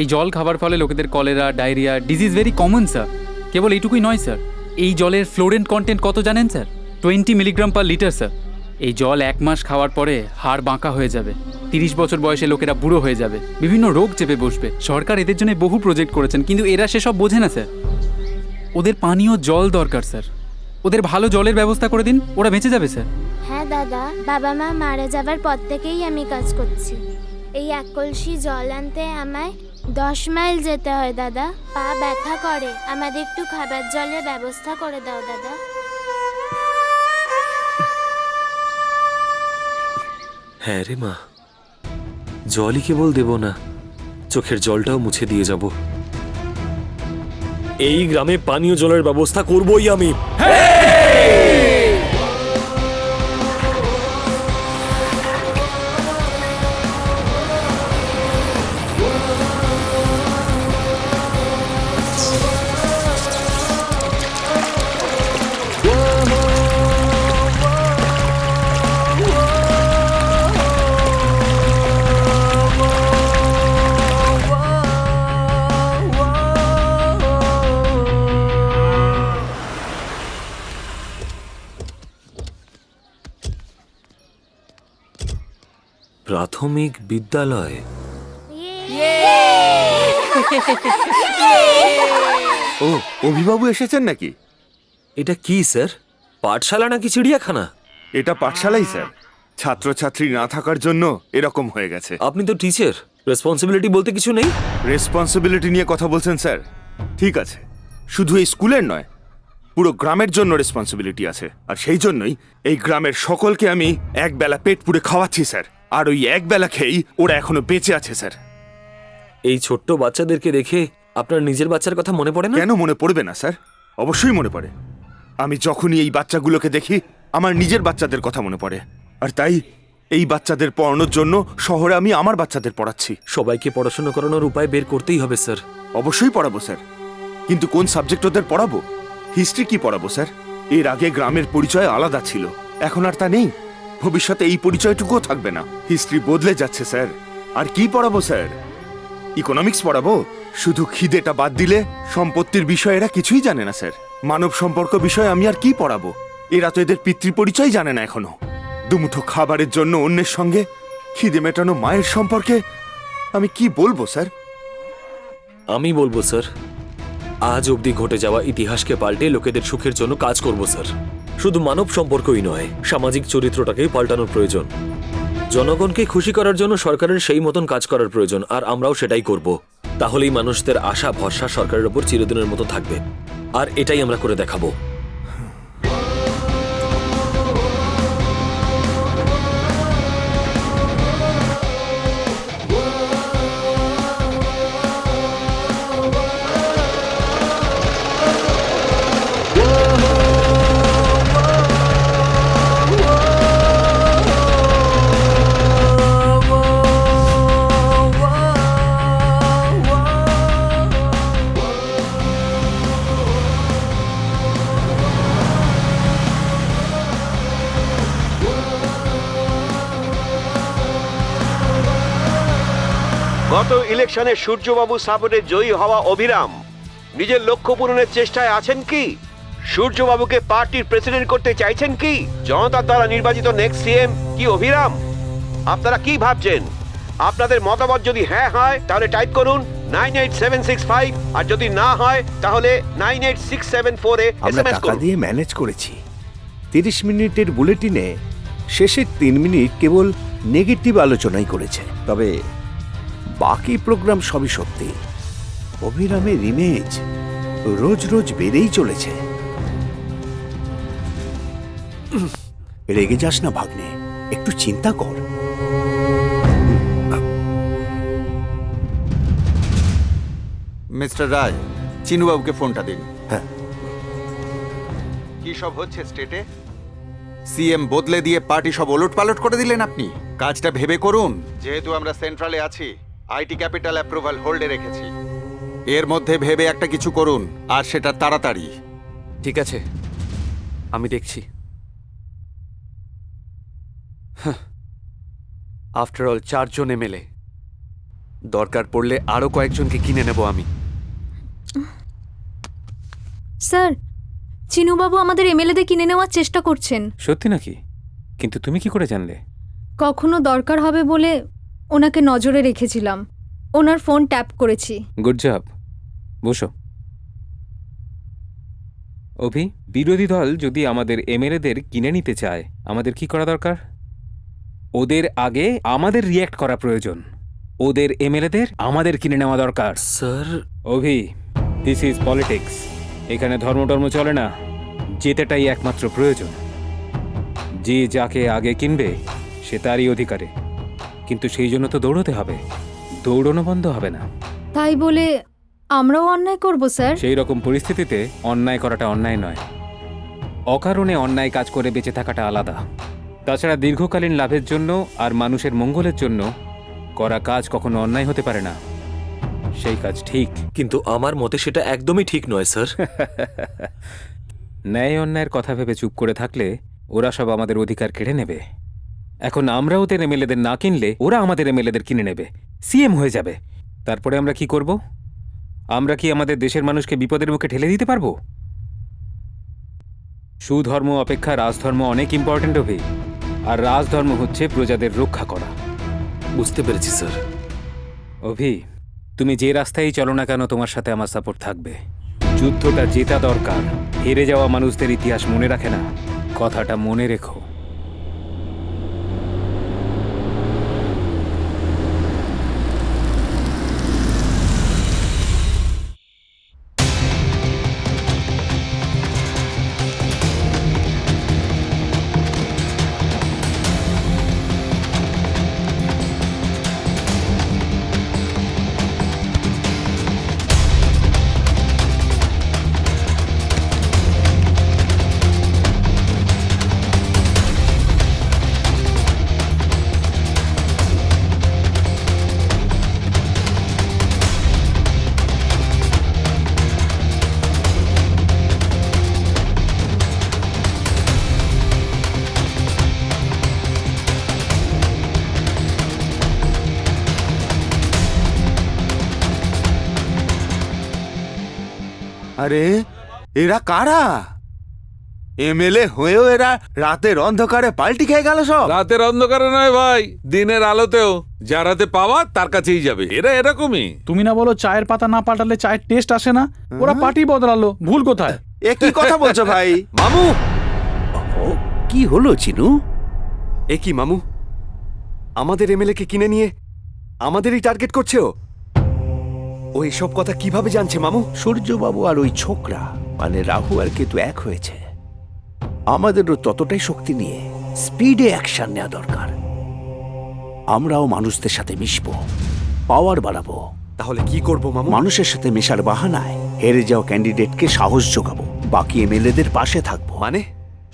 এই জল খাবার ফলে লোকেদের cholera, diarrhoea, disease very common sir. কেবল এইটুকুই নয় স্যার, এই জলের ফ্লোরেন্ট কন্টেন্ট কত জানেন sir? 20 milligram per litre sir. এই জল 1 মাস খাওয়ার পরে হাড় বাঁকা হয়ে যাবে, 30 বছর বয়সে লোকেরা বুড়ো হয়ে যাবে, বিভিন্ন রোগ চেপে বসবে। সরকার এদের জন্য বহু প্রজেক্ট করেছেন, কিন্তু এরা সেসব বোঝে না স্যার। ওদের পানীয় জল দরকার স্যার, ওদের ভালো জলের ব্যবস্থা করে দিন, ওরা বেঁচে যাবে স্যার। হ্যাঁ দাদা, বাবা মা মারা যাবার পর থেকেই আমি কাজ করছি। এই 1 কলসি জল আনতে আমায় 10 মাইল যেতে হয় দাদা। পা ব্যথা করে, আমাদের একটু খাবার জলের ব্যবস্থা করে দাও দাদা। হ্যাঁ রে মা, জলই কেবল দেব না, চোখের জলটাও মুছে দিয়ে যাব। এই গ্রামে পানীয় জলের ব্যবস্থা করবই আমি। প্রাথমিক বিদ্যালয়। ও, অভিবাবু এসেছেন নাকি? এটা কি স্যার, পাঠশালা নাকি চিড়িয়াখানা? এটা পাঠশালাই স্যার, ছাত্রছাত্রী না থাকার জন্য এরকম হয়ে গেছে। আপনি তো টিচার, রেসপন্সিবিলিটি বলতে কিছু নেই? রেসপন্সিবিলিটি নিয়ে কথা বলছেন স্যার? ঠিক আছে, শুধু এই স্কুলের নয়, পুরো গ্রামের জন্য রেসপন্সিবিলিটি আছে। আর সেই জন্যই এই গ্রামের সকলকে আমি একবেলা পেট পুড়ে খাওয়াচ্ছি স্যার। আর ওই একবেলা খেয়েই ওরা এখনো বেঁচে আছে স্যার। এই ছোট্ট বাচ্চাদেরকে দেখে আপনার নিজের বাচ্চার কথা মনে পড়ে না? কেন মনে পড়বে না স্যার, অবশ্যই মনে পড়ে। আমি যখনই এই বাচ্চাগুলোকে দেখি আমার নিজের বাচ্চাদের কথা মনে পড়ে। আর তাই এই বাচ্চাদের পড়ানোর জন্য শহরে আমি আমার বাচ্চাদের পড়াচ্ছি। সবাইকে পড়াশোনা করানোর উপায় বের করতেই হবে স্যার। অবশ্যই পড়াবো স্যার, কিন্তু কোন সাবজেক্ট ওদের পড়াবো? হিস্ট্রি কি পড়াবো স্যার? এর আগে গ্রামের পরিচয় আলাদা ছিল, এখন আর তা নেই। ভবিষ্যতে এই পরিচয়টুকুও থাকবে না। হিস্ট্রি বদলে যাচ্ছে স্যার। আর কি পড়াবো স্যার? ইকোনমিক্স পড়াবো? শুধু খিদেটা বাদ দিলে সম্পত্তির বিষয়ে এরা কিছুই জানে না স্যার। মানব সম্পর্ক বিষয়ে আমি আর কি পড়াবো? এরা তো এদের পিতৃ পরিচয় জানে না এখনো। দুমুঠো খাবারের জন্য অন্যের সঙ্গে খিদে মেটানো মায়ের সম্পর্কে আমি কি বলবো স্যার? আমি বলবো স্যার, আজ অবধি ঘটে যাওয়া ইতিহাসকে পাল্টে লোকেদের সুখের জন্য কাজ করব স্যার। শুধু মানব সম্পর্কই নয়, সামাজিক চরিত্রটাকেই পাল্টানোর প্রয়োজন। জনগণকে খুশি করার জন্য সরকারের সেই মতন কাজ করার প্রয়োজন, আর আমরাও সেটাই করব। তাহলেই মানুষদের আশা ভরসা সরকারের ওপর চিরদিনের মতো থাকবে, আর এটাই আমরা করে দেখাবো। গত ইলেকশনে সূর্যবাবু সাপোর্টে জয়ী হওয়া অভিরাম নিজের লক্ষ্য পূরণের চেষ্টায় আছেন কি? সূর্যবাবুকে পার্টির প্রেসিডেন্ট করতে চাইছেন কি? জনতার দ্বারা নির্বাচিত নেক্সট সিএম কি অভিরাম? আপনারা কি ভাবছেন? আপনাদের মতামত যদি হ্যাঁ হয় তাহলে টাইপ করুন 98765, আর যদি না হয় তাহলে 98674 এ আমরা এসএমএস টাকা করুন। দিয়ে ম্যানেজ করেছি। 30 মিনিটের বুলেটিনে শেষের 3 মিনিট কেবল নেগেটিভ আলোচনাই করেছে। তবে বাকি প্রোগ্রাম সবই সত্যি। অভিরামের ইমেজ রোজ রোজ বেড়েই চলেছে। রেগে যাস না ভাগ্নে, একটু চিন্তা কর। মিস্টার রায়, চিনুবাবুকে ফোনটা দিন। হ্যাঁ। কি সব হচ্ছে স্টেটে? সিএম বদলে দিয়ে পার্টি সব ওলটপালট করে দিলেন আপনি। কাজটা ভেবে করুন। যেহেতু আমরা সেন্ট্রালে আছি, আইটি ক্যাপিটাল অ্যাপ্রুভাল হোল্ডে রেখেছি। এর মধ্যে ভেবে একটা কিছু করুন, আর সেটা তাড়াতাড়ি। ঠিক আছে, আমি দেখছি। আফটার অল 4 জন এমএলএ, দরকার পড়লে আরো কয়েকজনকে কিনে নেব আমি। স্যার, চিনুবাবু আমাদের এমএলএদের কিনে নেওয়ার চেষ্টা করছেন। সত্যি নাকি? কিন্তু তুমি কি করে জানলে? কখনো দরকার হবে বলে ওনাকে নজরে রেখেছিলাম। ওনার ফোন ট্যাপ করেছি। Good job. বসো। অভি, বিরোধী দল যদি আমাদের এমএলএদের কিনে নিতে চায়, আমাদের কি করা দরকার? ওদের আগে আমাদের রিয়্যাক্ট করা প্রয়োজন। ওদের এমএলএদের আমাদের কিনে নেওয়া দরকার। Sir, Abhi, this is politics. এখানে ধর্ম চলে না, জেতাটাই একমাত্র প্রয়োজন। যে যাকে আগে কিনবে সে তারই অধিকারে, কিন্তু সেই জন্য তো দৌড়তে হবে। দৌড়নো বন্ধ হবে না। তাই বলে আমরাও অন্যায় করব স্যার? সেই রকম পরিস্থিতিতে অন্যায় করাটা অন্যায় নয়, অকারণে অন্যায় কাজ করে বেঁচে থাকাটা আলাদা। তাছাড়া দীর্ঘকালীন লাভের জন্য আর মানুষের মঙ্গলের জন্য করা কাজ কখনো অন্যায় হতে পারে না। সেই কাজ ঠিক। কিন্তু আমার মতে সেটা একদমই ঠিক নয় স্যার। ন্যায় অন্যায়ের কথা ভেবে চুপ করে থাকলে ওরা সব আমাদের অধিকার কেড়ে নেবে। এখন আমরা ওদের এমএলএদের না কিনলে ওরা আমাদের এমএলএদের কিনে নেবে, সিএম হয়ে যাবে। তারপরে আমরা কি করব? আমরা কি আমাদের দেশের মানুষকে বিপদের মুখে ঠেলে দিতে পারবো? সুধর্ম অপেক্ষা রাজধর্ম অনেক ইম্পর্টেন্ট হবে, আর রাজধর্ম হচ্ছে প্রজাদের রক্ষা করা। বুঝতে পেরেছি স্যার। অভি, তুমি যে রাস্তায় চলো না কেন, তোমার সাথে আমার সাপোর্ট থাকবে। যুদ্ধটা জেতা দরকার। হেরে যাওয়া মানুষদের ইতিহাস মনে রাখে না, কথাটা মনে রেখো। আরে এরা কারা? এমএলএ হয়েও এরা রাতের অন্ধকারে পাল্টি খেয়ে গেল সব। রাতের অন্ধকারে নয় ভাই, দিনের আলোতেও যার হাতে পাওয়া তার কাছেই যাবে। এরা এরকমই। তুমি না বলো চায়ের পাতা না পাল্টালে চায়ের টেস্ট আসে না? ওরা পার্টি বদলালো, ভুল কোথায়? এ কি কথা বলছো ভাই? মামু, কি হলো চিনু? এ কি মামু, আমাদের এমএলএ কে কিনে নিয়ে আমাদেরই টার্গেট করছে ও? ও এসব কথা কিভাবে জানছে মামু? সূর্যবাবু আর ওই ছোকরা মানে রাহু আর কেতু এক হয়েছে। আমাদেরও ততটাই শক্তি নিয়ে স্পিডে অ্যাকশন নেওয়া দরকার। আমরাও মানুষদের সাথে মিশবো, পাওয়ার বাড়াবো। তাহলে কি করব মামু? মানুষের সাথে মেশার বাহানায় হেরে যাওয়া ক্যান্ডিডেটকে সাহস যোগাবো, বাকি এমএলএদের পাশে থাকবো। মানে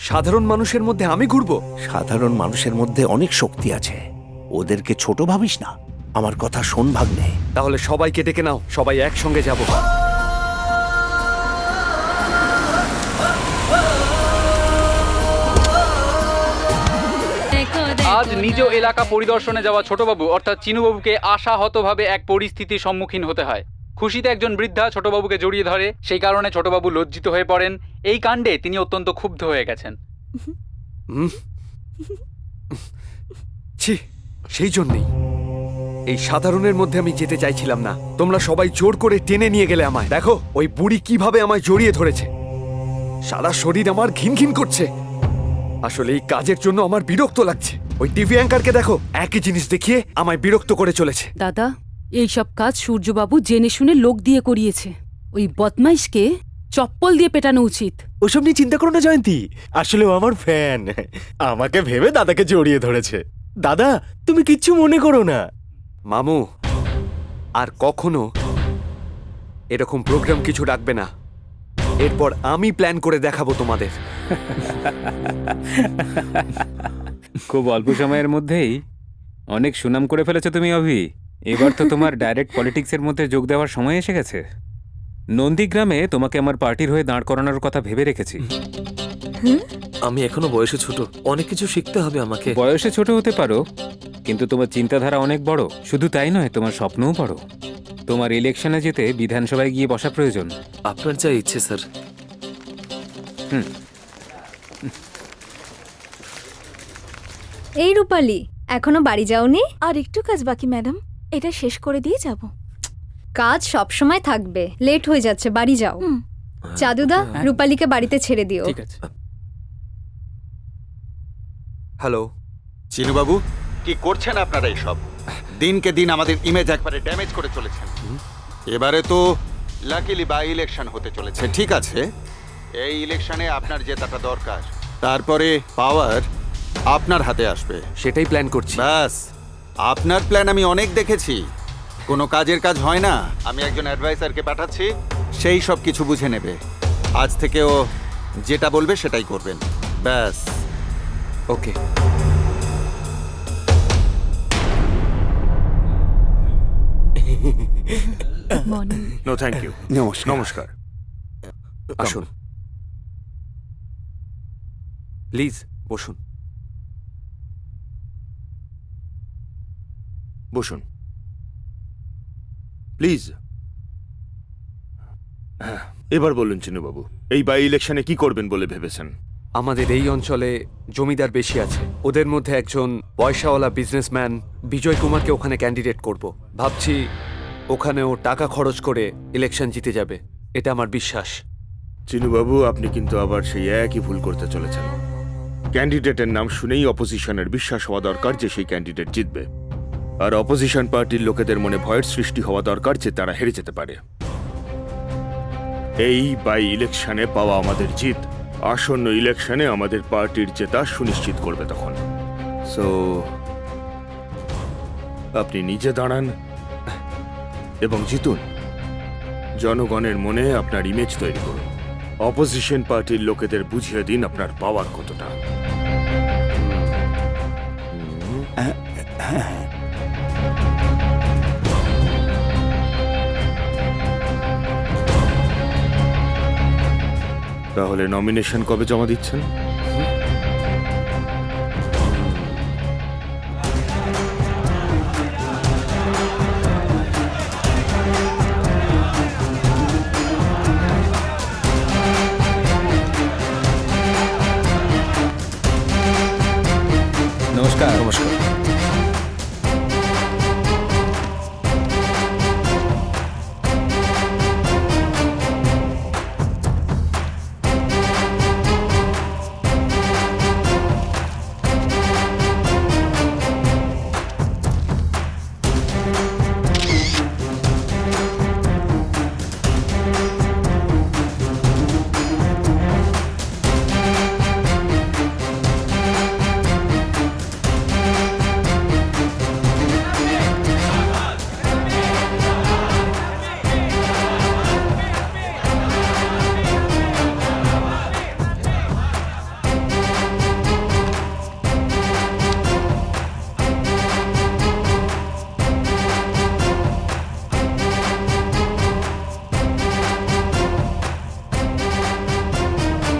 সাধারণ মানুষের মধ্যে আমি ঘুরবো? সাধারণ মানুষের মধ্যে অনেক শক্তি আছে, ওদেরকে ছোট ভাবিস না। আমার কথা শোন ভাগ্নে। তাহলে সবাইকে ডেকে নাও, সবাই একসঙ্গে যাব। আজ নিজ এলাকা পরিদর্শনে যাওয়া ছোটবাবু অর্থাৎ চিনুবাবুকে আশাহতভাবে এক পরিস্থিতির সম্মুখীন হতে হয়। খুশিতে একজন বৃদ্ধা ছোটবাবুকে জড়িয়ে ধরে, সেই কারণে ছোটবাবু লজ্জিত হয়ে পড়েন। এই কাণ্ডে তিনি অত্যন্ত ক্ষুব্ধ হয়ে গেছেন। ছি, সেই জন্যই এই সাধারণের মধ্যে আমি যেতে চাইছিলাম না। তোমরা সবাই জোর করে টেনে নিয়ে গেলে আমায়। দেখো ওই বুড়ি কিভাবে আমায় জড়িয়ে ধরেছে, সারা শরীর আমার ঘিন ঘিন করছে। আসলে এই কাজের জন্য আমার বিরক্ত লাগছে। ওই টিভি অ্যাঙ্কারকে দেখো, একই জিনিস দেখিয়ে আমায় বিরক্ত করে চলেছে। দাদা, এইসব কাজ সূর্যবাবু জেনে শুনে লোক দিয়ে করিয়েছে। ওই বদমাইশকে চপ্পল দিয়ে পেটানো উচিত। ওসব নিয়ে চিন্তা করো না জয়ন্তী, আসলে ও আমার ফ্যান। আমাকে ভেবে দাদাকে জড়িয়ে ধরেছে। দাদা, তুমি কিচ্ছু মনে করো না। মামু, আর কখনো এরকম প্রোগ্রাম কিছু রাখবে না। এরপর আমি প্ল্যান করে দেখাবো তোমাদের। খুব অল্প সময়ের মধ্যেই অনেক সুনাম করে ফেলেছো তুমি অভি। এবার তো তোমার ডাইরেক্ট পলিটিক্সের মধ্যে যোগ দেওয়ার সময় এসে গেছে। নন্দীগ্রামে তোমাকে আমার পার্টির হয়ে দাঁড় করানোর কথা ভেবে রেখেছি। আমি এখনো বয়সে ছোট, অনেক কিছু শিখতে হবে আমাকে। বয়সে ছোট হতে পারো, কিন্তু তোমার চিন্তাধারা অনেক বড়। শুধু তাই নয়, তোমার স্বপ্নও বড়। তোমার ইলেকশনে যেতে বিধানসভায় গিয়ে বসা প্রয়োজন। আপনার যা ইচ্ছে স্যার। এই রূপালী, এখনো বাড়ি যাওনি? আর একটু কাজ বাকি ম্যাডাম, এটা শেষ করে দিয়ে যাব। কাজ সব সময় থাকবে, লেট হয়ে যাচ্ছে, বাড়ি যাও। চাঁদুদা, রূপালীকে বাড়িতে ছেড়ে দিও। ঠিক আছে। হ্যালো চিনুবাবু, কি করছেন আপনারা এইসব? দিনকে দিন আমাদের ইমেজ একবারে ড্যামেজ করে চলেছেন। এবারে তো লাকিলি বাই ইলেকশন হতে চলেছে, ঠিক আছে? এই ইলেকশনে আপনার জেতাটা দরকার, তারপরে পাওয়ার আপনার হাতে আসবে। সেটাই প্ল্যান করছি। ব্যাস, আপনার প্ল্যান আমি অনেক দেখেছি, কোনো কাজের কাজ হয় না। আমি একজন অ্যাডভাইসারকে পাঠাচ্ছি, সেই সব কিছু বুঝে নেবে। আজ থেকে ও যেটা বলবে সেটাই করবেন, ব্যাস। ওকে। No thank you. নমস্কার। আসুন প্লিজ, বসুন। বসুন প্লিজ। এবার বলুন চিনুবাবু, এই বাই ইলেকশনে কি করবেন বলে ভেবেছেন? আমাদের এই অঞ্চলে জমিদার বেশি আছে, ওদের মধ্যে একজন পয়সাওয়ালা বিজনেসম্যান বিজয় কুমারকে ওখানে ক্যান্ডিডেট করব। ভাবছি ওখানেও টাকা খরচ করে ইলেকশন জিতে যাবে, এটা আমার বিশ্বাস। চিনুবাবু, আপনি কিন্তু আবার সেই একই ভুল করতে চলেছেন। ক্যান্ডিডেটের নাম শুনেই অপোজিশনের বিশ্বাস হওয়া দরকার যে সেই ক্যান্ডিডেট জিতবে, আর অপোজিশন পার্টির লোকেদের মনে ভয়ের সৃষ্টি হওয়া দরকার যে তারা হেরে যেতে পারে। এই বাই ইলেকশনে পাওয়া আমাদের জিত আসন্ন ইলেকশনে আমাদের পার্টির জেতা সুনিশ্চিত করবে তখন। সো আপনি নিজে দাঁড়ান এবং জিতুন। জনগণের মনে আপনার ইমেজ তৈরি করুন। অপোজিশন পার্টির লোকেদের বুঝিয়ে দিন আপনার পাওয়ার কতটা। তাহলে নমিনেশন কবে জমা দিচ্ছেন? নমস্কার। নমস্কার।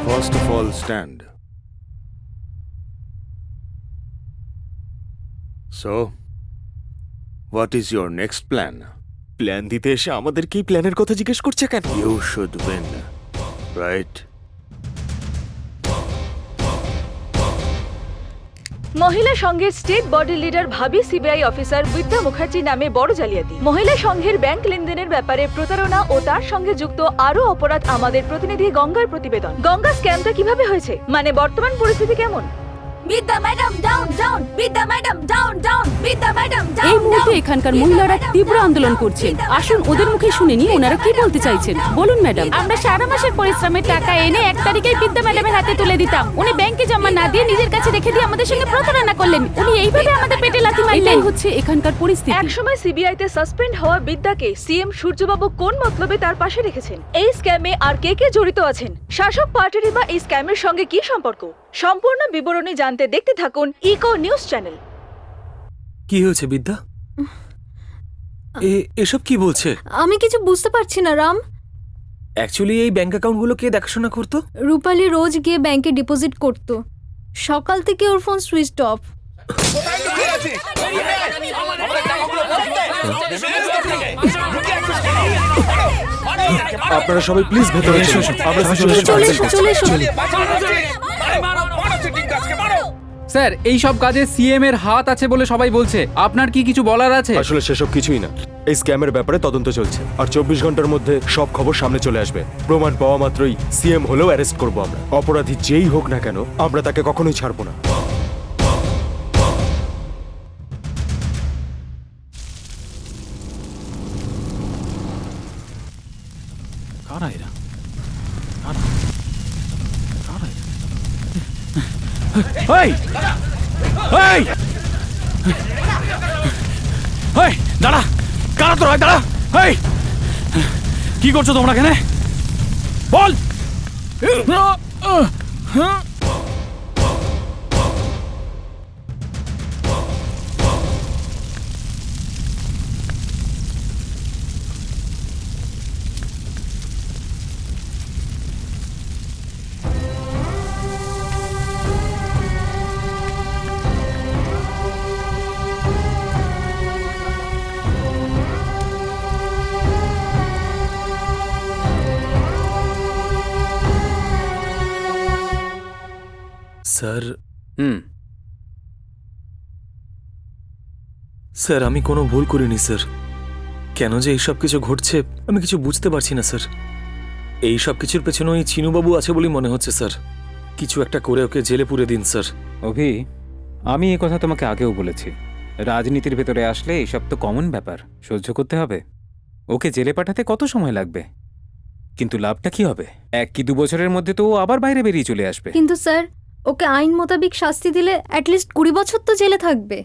First of all, stand. So, what is your next plan? Plan দিতে এসে আমাদেরকেই প্ল্যানের কথা জিজ্ঞেস করছে কেন? You should win, right? মহিলা সংঘের স্টেট বডি লিডার ভাবি সিবিআই অফিসার বিদ্যা মুখার্জি নামে বড় জালিয়াতি, মহিলা সংঘের ব্যাংক লেনদেনের ব্যাপারে প্রতারণা ও তার সঙ্গে যুক্ত আরো অপরাধ। আমাদের প্রতিনিধি গঙ্গার প্রতিবেদন। গঙ্গা, স্ক্যামটা কিভাবে হয়েছে, মানে বর্তমান পরিস্থিতি কেমন? বিদ্যা ম্যাডাম ডাউন ডাউন, বিদ্যা ম্যাডাম ডাউন ডাউন, বিদ্যা ম্যাডাম এই ডাউন মুহূর্তে ডাউন। এখানকার মহিলারা তীব্র আন্দোলন করছেন। আসুন ওদের মুখে শুনে নি ওনারা কি বলতে চাইছেন। বলুন ম্যাডাম। আমরা সারা মাসের পরিশ্রমের টাকা এনে 1 তারিখেই বিদ্যা ম্যাডামের হাতে তুলে দিতাম। উনি ব্যাংকে জমা না দিয়ে নিজের কাছে রেখে দিয়ে আমাদের সঙ্গে প্রতারণা করলেন। উনি এইভাবে আমাদের পেটে লাথি মারলেন। এটাই হচ্ছে এখানকার পরিস্থিতি। একসময় সিবিআইতে সাসপেন্ড হওয়া বিদ্যাকে সিএম সূর্যবাবু কোন মতলবে তার পাশে রেখেছেন? এই স্ক্যামে আর কে কে জড়িত আছেন? শাসক পার্টির বা এই স্ক্যামের সঙ্গে কি সম্পর্ক? সম্পূর্ণ বিবরণী জানতে দেখতে থাকুন ইকো নিউজ চ্যানেল। কি হয়েছে বিদ্যা? এসব কি বলছে? আমি কিছু বুঝতে পারছি না রাম। অ্যাকচুয়ালি এই ব্যাংক অ্যাকাউন্টগুলো কে দেখাশোনা করতো? রূপালী রোজ গিয়ে ব্যাংকে ডিপোজিট করত। সকাল থেকে ওর ফোন সুইচ অফ। আপনারা সবাই প্লিজ ভেতরে চলুন। আমরা চলে এসো, চলে এসো। স্যার এই সব কাজে সিএম এর হাত আছে বলে সবাই বলছে। আপনার কি কিছু বলার আছে? আসলে সেসব কিছুই না। এই স্ক্যামের ব্যাপারে তদন্ত চলছে আর 24 ঘন্টার মধ্যে সব খবর সামনে চলে আসবে। প্রমাণ পাওয়া মাত্রই সিএম হলেও অ্যারেস্ট করব আমরা। অপরাধী যেই হোক না কেন আমরা তাকে কখনোই ছাড়বো না। কারা এরা? এই! এই! এই! দাঁড়া! কারা তোরা? দাঁড়া! এই! কি করছো তোমরা এখানে? বল! স্যার হুম স্যার আমি কোনো ভুল করিনি স্যার। কেন যে এইসব কিছু ঘটছে আমি কিছু বুঝতে পারছি না স্যার। এই সব কিছুর পেছনে ওই চিনুবাবু আছে বলেই মনে হচ্ছে স্যার। কিছু একটা করে ওকে জেলে পুরে দিন স্যার। অভি, আমি এই কথা তোমাকে আগেও বলেছি। রাজনীতির ভেতরে আসলে এইসব তো কমন ব্যাপার, সহ্য করতে হবে। ওকে জেলে পাঠাতে কত সময় লাগবে, কিন্তু লাভটা কি হবে? 1 কি 2 বছরের মধ্যে তো ও আবার বাইরে বেরিয়ে চলে আসবে। কিন্তু স্যার ওকে আইন মোতাবেক শাস্তি দিলে অ্যাটলিস্ট 20 বছর তো জেলে থাকবে।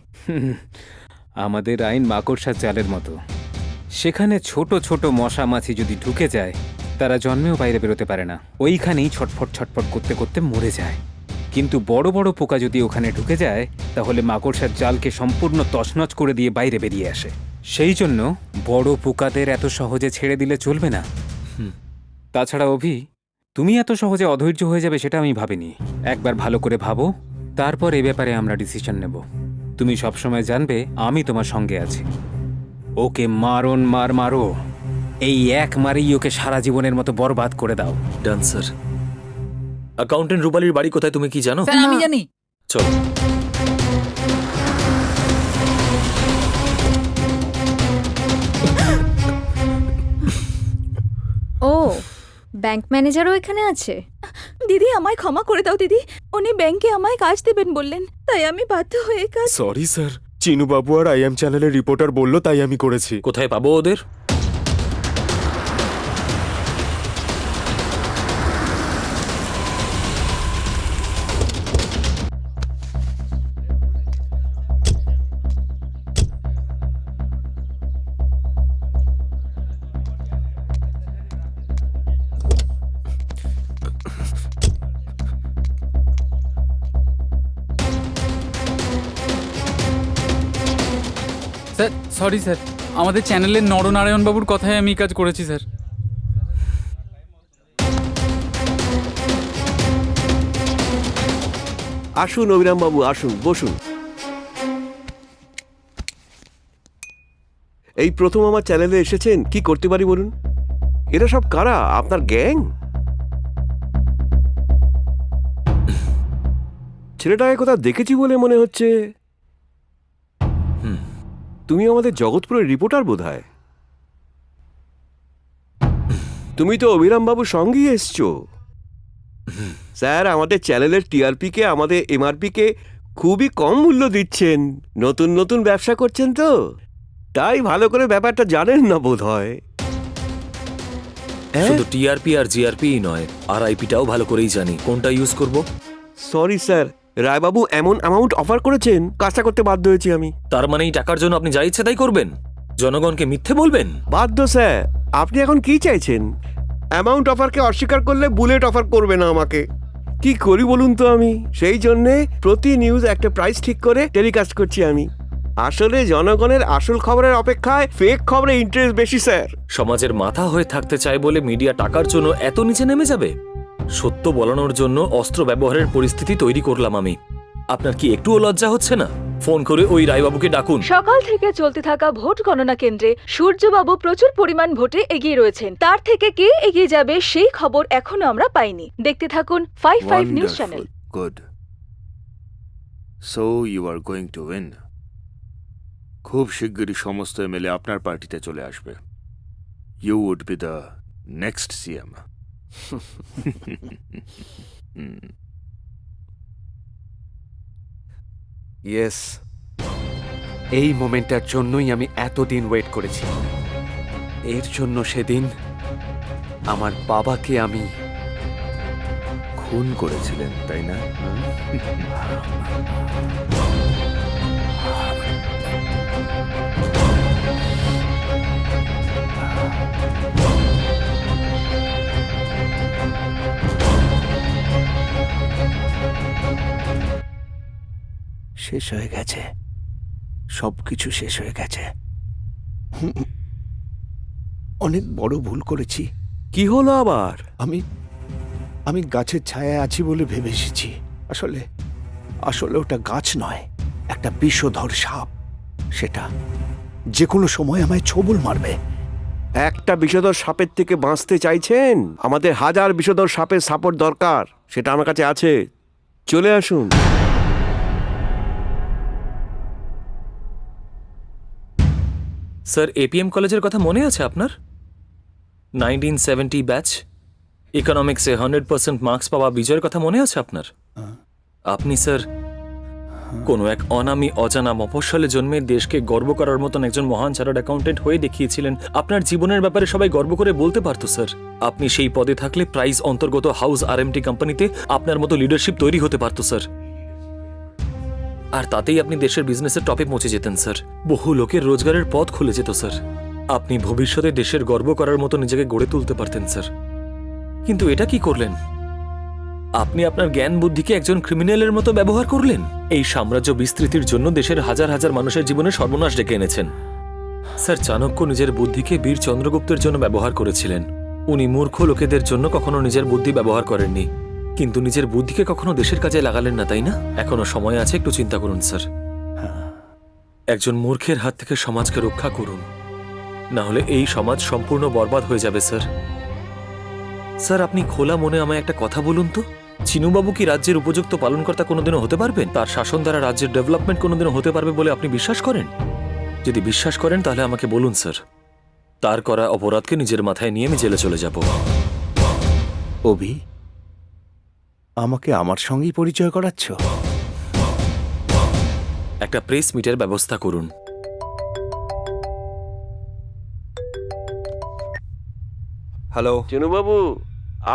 আমাদের আইন মাকড়সার জালের মতো। সেখানে ছোট ছোট মশা মাছি যদি ঢুকে যায় তারা জন্মেও বাইরে বেরোতে পারে না, ওইখানেই ছটফট ছটফট করতে করতে মরে যায়। কিন্তু বড় বড় পোকা যদি ওখানে ঢুকে যায় তাহলে মাকড়সার জালকে সম্পূর্ণ তছনছ করে দিয়ে বাইরে বেরিয়ে আসে। সেই জন্য বড় পোকাদের এত সহজে ছেড়ে দিলে চলবে না। তাছাড়া অভি, তুমি এত সহজে অধৈর্য হয়ে যাবে সেটা আমি ভাবিনি। একবার ভালো করে ভাবো, তারপর এ ব্যাপারে আমরা ডিসিশন নেব। তুমি সবসময় জানবে আমি তোমার সঙ্গে আছি। ওকে মারো, এই এক মারেই ওকে সারা জীবনের মতো বরবাদ করে দাও। Done sir. অ্যাকাউন্টেন্ট রূপালীর বাড়ি কোথায় তুমি কি জানো? স্যার আমি জানি। চলো। ও ব্যাংক ম্যানেজারও এখানে আছে। দিদি আমায় ক্ষমা করে দাও দিদি। উনি ব্যাংকে আমায় কাজ দেবেন বললেন, তাই আমি বাধ্য হয়ে কাজ। সরি স্যার, চিনুবাবু আর আইএম চ্যানেলের রিপোর্টার বলল তাই আমি করেছি। কোথায় পাবো ওদের? স্যার সরি স্যার, আমাদের চ্যানেলের নরনারায়ণ বাবুর কথায় আমি কাজ করেছি স্যার। আসুন অভিরাম বাবু, আসুন, বসুন। এই প্রথম আমার চ্যানেলে এসেছেন, কি করতে পারি বলুন? এরা সব কারা? আপনার গ্যাং? ছেলেটাকে কোথাও দেখেছি বলে মনে হচ্ছে। তুমি আমাদের জগৎপুরের রিপোর্টার বোধহয়। তুমি তো অভিরাম বাবুর সঙ্গেই এসছো। স্যার আমাদের চ্যানেলের টিআরপি কে আমাদের এমআরপি কে খুবই কম মূল্য দিচ্ছেন। নতুন নতুন ব্যবসা করছেন তো, তাই ভালো করে ব্যাপারটা জানেন না বোধ হয়। শুধু টিআরপি আর জিআরপি নয়, আর আইপিটাও ভালো করেই জানি কোনটা ইউজ করব। সরি স্যার, রায়বাবু এমন অ্যামাউন্ট অফার করেছেন, কাজটা করতে বাধ্য হয়েছি আমি। তার মানে এই টাকার জন্য আপনি যা ইচ্ছে তাই করবেন, জনগণকে মিথ্যে বলবেন? বাধ্য স্যার। আপনি এখন কি চাইছেন? অ্যামাউন্ট অফারকে অস্বীকার করলে বুলেট অফার করবে না আমাকে। কি করি বলুন তো আমি? সেই জন্যে প্রতি নিউজ একটা প্রাইস ঠিক করে টেলিকাস্ট করছি আমি। আসলে জনগণের আসল খবরের অপেক্ষায় ফেক খবরে ইন্টারেস্ট বেশি স্যার। সমাজের মাথা হয়ে থাকতে চায় বলে মিডিয়া টাকার জন্য এত নিচে নেমে যাবে? সত্য বলানোর জন্য অস্ত্র ব্যবহারের পরিস্থিতি তৈরি করলাম আমি। আপনার কি একটুও লজ্জা হচ্ছে না? ফোন করে ওই রায়বাবুকে ডাকুন। সকাল থেকে চলতে থাকা ভোট গণনা কেন্দ্রে সূর্যবাবু প্রচুর পরিমাণ ভোটে এগিয়ে রয়েছেন। তার থেকে কে এগিয়ে যাবে সেই খবর এখনো আমরা পাইনি। দেখতে থাকুন 55 news channel. Good. So you are going to win. খুব শিগগিরই সমস্ত এমএলএ আপনার পার্টিতে চলে আসবে। You would be the next CM. Yes, এই মোমেন্টটার জন্যই আমি এতদিন ওয়েট করেছি। এর জন্য সেদিন আমার বাবাকে আমি খুন করেছিলেন, তাই না? শেষ হয়ে গেছে, সবকিছু শেষ হয়ে গেছে। অনেক বড় ভুল করেছি। কি হলো আবার? আমি গাছের ছায়ায় আছি বলে ভেবে এসেছি। আসলে ওটা গাছ নয়, একটা বিষধর সাপ। সেটা যে কোনো সময় আমায় ছোবল মারবে। একটা বিষধর সাপের থেকে বাঁচতে চাইছেন? আমাদের হাজার বিষধর সাপের সাপোর্ট দরকার, সেটা আমার কাছে আছে। চলে আসুন। স্যার, এপিএম কলেজের কথা মনে আছে আপনার? 1970 ব্যাচ, ইকোনমিক্সে 100% মার্কস পাওয়া বিজয়ের কথা মনে আছে আপনার? আপনি স্যার কোনো এক অনামী অজানা মফস্বলে জন্মে দেশকে গর্ব করার মতন একজন মহান চার্টার্ড অ্যাকাউন্টেন্ট হয়ে দেখিয়েছিলেন। আপনার জীবনের ব্যাপারে সবাই গর্ব করে বলতে পারতো স্যার। আপনি সেই পদে থাকলে প্রাইজ অন্তর্গত হাউস আরএমটি কোম্পানিতে আপনার মতো লিডারশিপ তৈরি হতে পারতো স্যার। আর তাতেই আপনি দেশের বিজনেসের টপে পৌঁছে যেতেন স্যার। বহু লোকের রোজগারের পথ খুলে যেত স্যার। আপনি ভবিষ্যতে দেশের গর্ব করার মতো নিজেকে গড়ে তুলতে পারতেন স্যার। কিন্তু এটা কি করলেন? আপনি আপনার জ্ঞান বুদ্ধিকে একজন ক্রিমিনালের মতো ব্যবহার করলেন। এই সাম্রাজ্য বিস্তৃতির জন্য দেশের হাজার হাজার মানুষের জীবনে সর্বনাশ ডেকে এনেছেন। স্যার, চাণক্য নিজের বুদ্ধিকে বীর চন্দ্রগুপ্তের জন্য ব্যবহার করেছিলেন। উনি মূর্খ লোকেদের জন্য কখনো নিজের বুদ্ধি ব্যবহার করেননি, কিন্তু নিজের বুদ্ধিকে কখনো দেশের কাজে লাগালেন না, তাই না? এখনো সময় আছে, একটু চিন্তা করুন স্যার। একজন মূর্খের হাত থেকে সমাজকে রক্ষা করুন, না হলে এই সমাজ সম্পূর্ণ বরবাদ হয়ে যাবে স্যার। স্যার, আপনি খোলা মনে আমায় একটা কথা বলুন তো, চিনুবাবু কি রাজ্যের উপযুক্ত পালনকর্তা কোনোদিনও হতে পারবেন? তার শাসন দ্বারা রাজ্যের ডেভেলপমেন্ট কোনোদিনও হতে পারবে বলে আপনি বিশ্বাস করেন? যদি বিশ্বাস করেন তাহলে আমাকে বলুন স্যার। তার করা অপরাধকে নিজের মাথায় নিয়ে আমি জেলে চলে যাব। অভি, আমাকে আমার সঙ্গেই পরিচয় করাচ্ছ? একটা প্রেস মিটের ব্যবস্থা করুন। হ্যালো চেনুবাবু,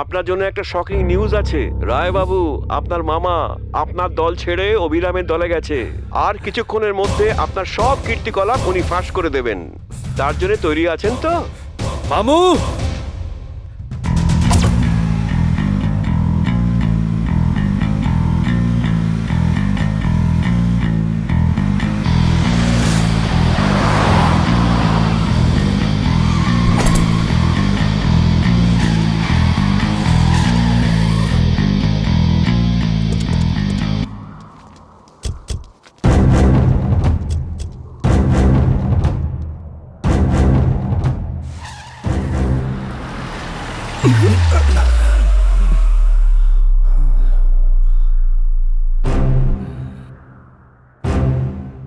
আপনার জন্য একটা শকিং নিউজ আছে। রায়বাবু, আপনার মামা আপনার দল ছেড়ে অভিরামের দলে গেছে। আর কিছুক্ষণের মধ্যে আপনার সব কীর্তিকলাপ উনি ফাঁস করে দেবেন। তার জন্য তৈরি আছেন তো? মামু,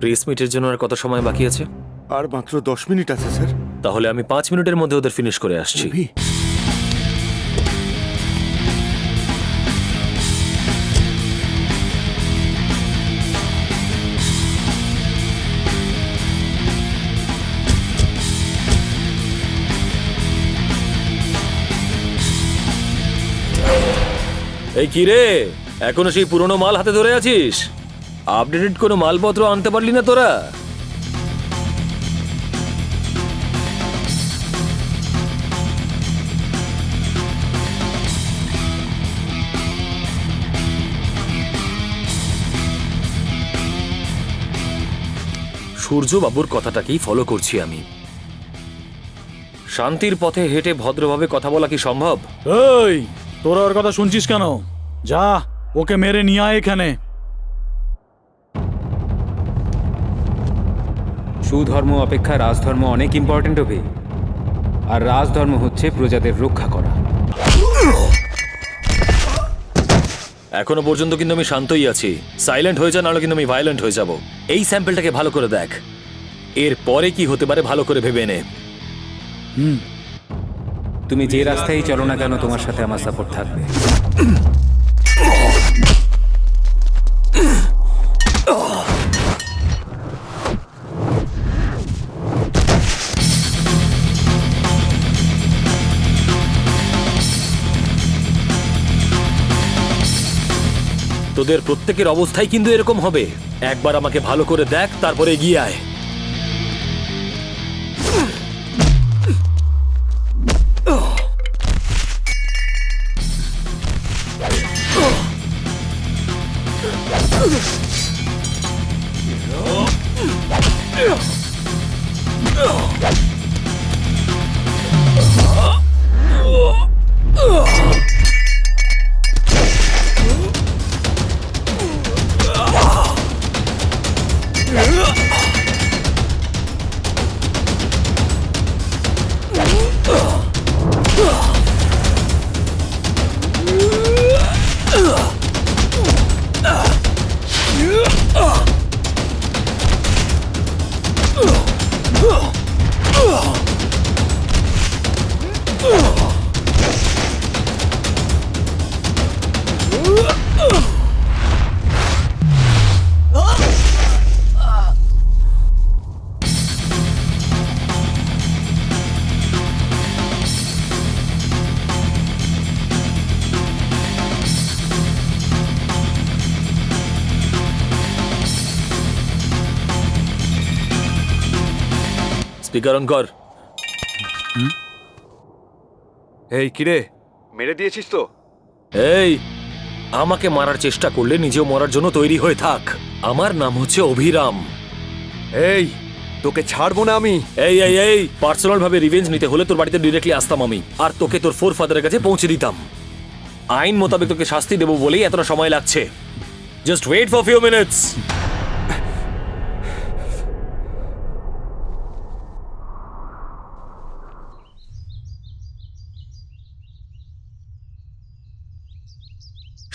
প্রেস মিটের জন্য আর কত সময় বাকি আছে? আর মাত্র 10 মিনিট আছে স্যার। তাহলে আমি 5 মিনিটের মধ্যে ওদের ফিনিশ করে আসছি। এই কি রে, এখনো সেই পুরনো মাল হাতে ধরে আছিস? আপডেটেড কোনো মালপত্র আনতে পারলি না তোরা? সূর্যবাবুর কথাটাকেই ফলো করছি আমি। শান্তির পথে হেঁটে ভদ্রভাবে কথা বলা কি সম্ভব? এই, তোরা ওর কথা শুনছিস কেন? যা, ওকে মেরে নিয়ে আয় এখানে। সুধর্ম অপেক্ষা রাজধর্ম অনেক ইম্পর্টেন্ট হবে, আর রাজধর্ম হচ্ছে প্রজাদের রক্ষা করা। এখনো পর্যন্ত কিন্তু আমি শান্তই আছি। সাইলেন্ট হয়ে যা, নাহলে কিন্তু আমি ভায়োলেন্ট হয়ে যাব। এই স্যাম্পলটাকে ভালো করে দেখ, এর পরে কি হতে পারে ভালো করে ভেবে নে। তুমি যে রাস্তায় চলো না কেন, তোমার সাথে আমার সাপোর্ট থাকবে। তোদের প্রত্যেকের অবস্থাই কিন্তু এরকম হবে। একবার আমাকে ভালো করে দেখ, তারপরে এগিয়ে আয়। স্পিকার অন কর। এই কিরে, মেরে দিয়েছিস তো? এই, আমাকে মারার চেষ্টা করলে নিজেও মরার জন্য তৈরি হয়ে থাক। আমার নাম হচ্ছে অভিরাম। এই, তোকে ছাড়বো না আমি। এই এই এই, পার্সোনাল ভাবে রিভেঞ্জ নিতে হলে তোর বাড়িতে ডিরেক্টলি আসতাম আমি, আর তোকে তোর ফোর ফাদারের কাছে পৌঁছে দিতাম। আইন মোতাবেক তোকে শাস্তি দেবো বলেই এতটা সময় লাগছে। Just wait for few minutes.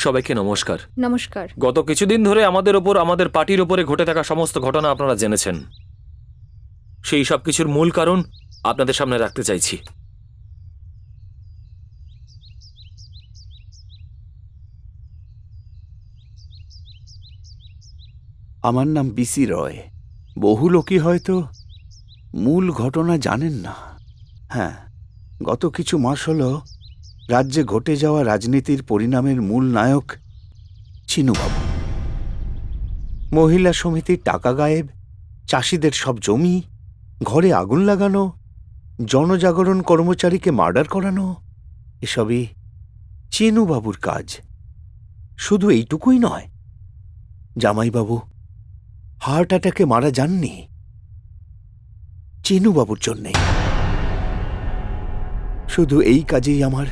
সবাইকে নমস্কার। নমস্কার। গত কিছুদিন ধরে আমাদের ওপর, আমাদের পার্টির ওপরে ঘটে থাকা সমস্ত ঘটনা আপনারা জেনেছেন। সেই সব কিছুর মূল কারণ আপনাদের সামনে রাখতে চাইছি। আমার নাম বিসি রয়। বহু লোকই হয়তো মূল ঘটনা জানেন না। হ্যাঁ, গত কিছু মাস হল রাজ্যে ঘটে যাওয়া রাজনীতির পরিণামের মূল নায়ক চিনুবাবু। মহিলা সমিতির টাকা গায়েব, চাষিদের সব জমি, ঘরে আগুন লাগানো, জনজাগরণ কর্মচারীকে মার্ডার করানো, এসবই চিনুবাবুর কাজ। শুধু এইটুকুই নয়, জামাইবাবু হার্ট অ্যাটাকে মারা যাননি চিনুবাবুর জন্যে। শুধু এই কাজেই আমার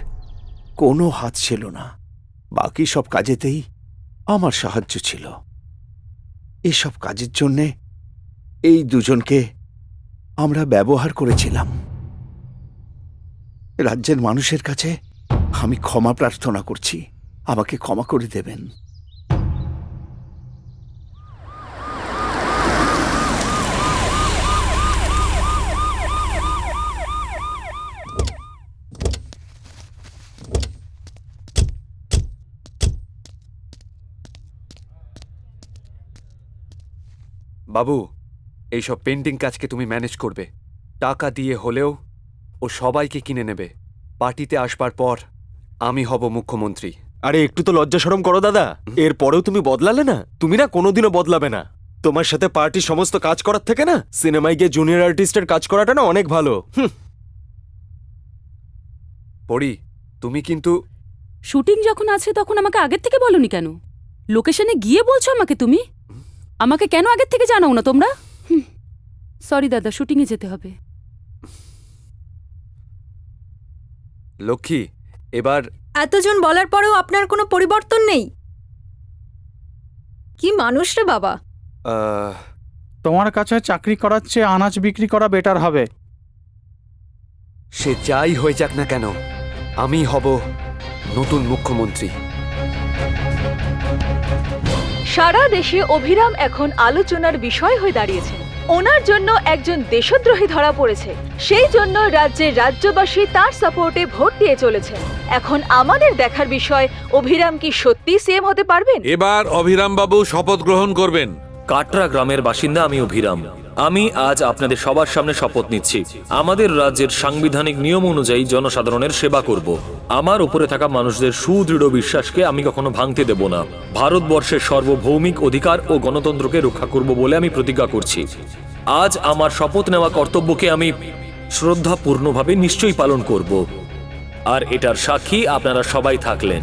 কোনো হাত ছিল না, বাকি সব কাজেতেই আমার সাহায্য ছিল। এসব কাজের জন্যে এই দুজনকে আমরা ব্যবহার করেছিলাম। রাজ্যের মানুষের কাছে আমি ক্ষমা প্রার্থনা করছি, আমাকে ক্ষমা করে দেবেন। বাবু, এইসব পেন্টিং কাজকে তুমি ম্যানেজ করবে। টাকা দিয়ে হলেও ও সবাইকে কিনে নেবে। পার্টিতে আসবার পর আমি হব মুখ্যমন্ত্রী। আরে একটু তো লজ্জা শরম করো দাদা, এর পরেও তুমি বদলালে না? তুমি না কোনোদিনও বদলাবে না। তোমার সাথে পার্টির সমস্ত কাজ করার থেকে না সিনেমায় গিয়ে জুনিয়র আর্টিস্টের কাজ করাটা না অনেক ভালো। পড়ি, তুমি কিন্তু শুটিং যখন আছে তখন আমাকে আগের থেকে বলনি কেন? লোকেশনে গিয়ে বলছো আমাকে তুমি? আমাকে কেন আগের থেকে জানাও না তোমরা? সরি দাদা, শুটিংয়ে যেতে হবে। লক্ষ্মী, এবার এতজন বলার পরেও আপনার কোনো পরিবর্তন নেই? কি মানুষ রে বাবা! তোমার কাছে চাকরি করার চেয়ে আনাজ বিক্রি করা বেটার হবে। সে যাই হয়ে যাক না কেন, আমি হব নতুন মুখ্যমন্ত্রী। সারা দেশে অভিরাম এখন আলোচনার বিষয় হয়ে দাঁড়িয়েছে। ওনার জন্য একজন দেশদ্রোহী ধরা পড়েছে, সেই জন্য রাজ্যের রাজ্যবাসী তার সাপোর্টে ভোট দিয়ে চলেছে। এখন আমাদের দেখার বিষয়, অভিরাম কি সত্যি সিএম হতে পারবেন? এবার অভিরাম বাবু শপথ গ্রহণ করবেন। কাটরা গ্রামের বাসিন্দা আমি অভিরাম। আমি আজ আপনাদের সবার সামনে শপথ নিচ্ছি আমাদের রাজ্যের সাংবিধানিক নিয়ম অনুযায়ী জনসাধারণের সেবা করব। আমার উপরে থাকা মানুষদের সুদৃঢ় বিশ্বাসকে আমি কখনো ভাঙতে দেব না। ভারতবর্ষের সার্বভৌমিক অধিকার ও গণতন্ত্রকে রক্ষা করব বলে আমি প্রতিজ্ঞা করছি। আজ আমার শপথ নেওয়া কর্তব্যকে আমি শ্রদ্ধাপূর্ণভাবে নিশ্চয়ই পালন করব। আর এটার সাক্ষী আপনারা সবাই থাকলেন।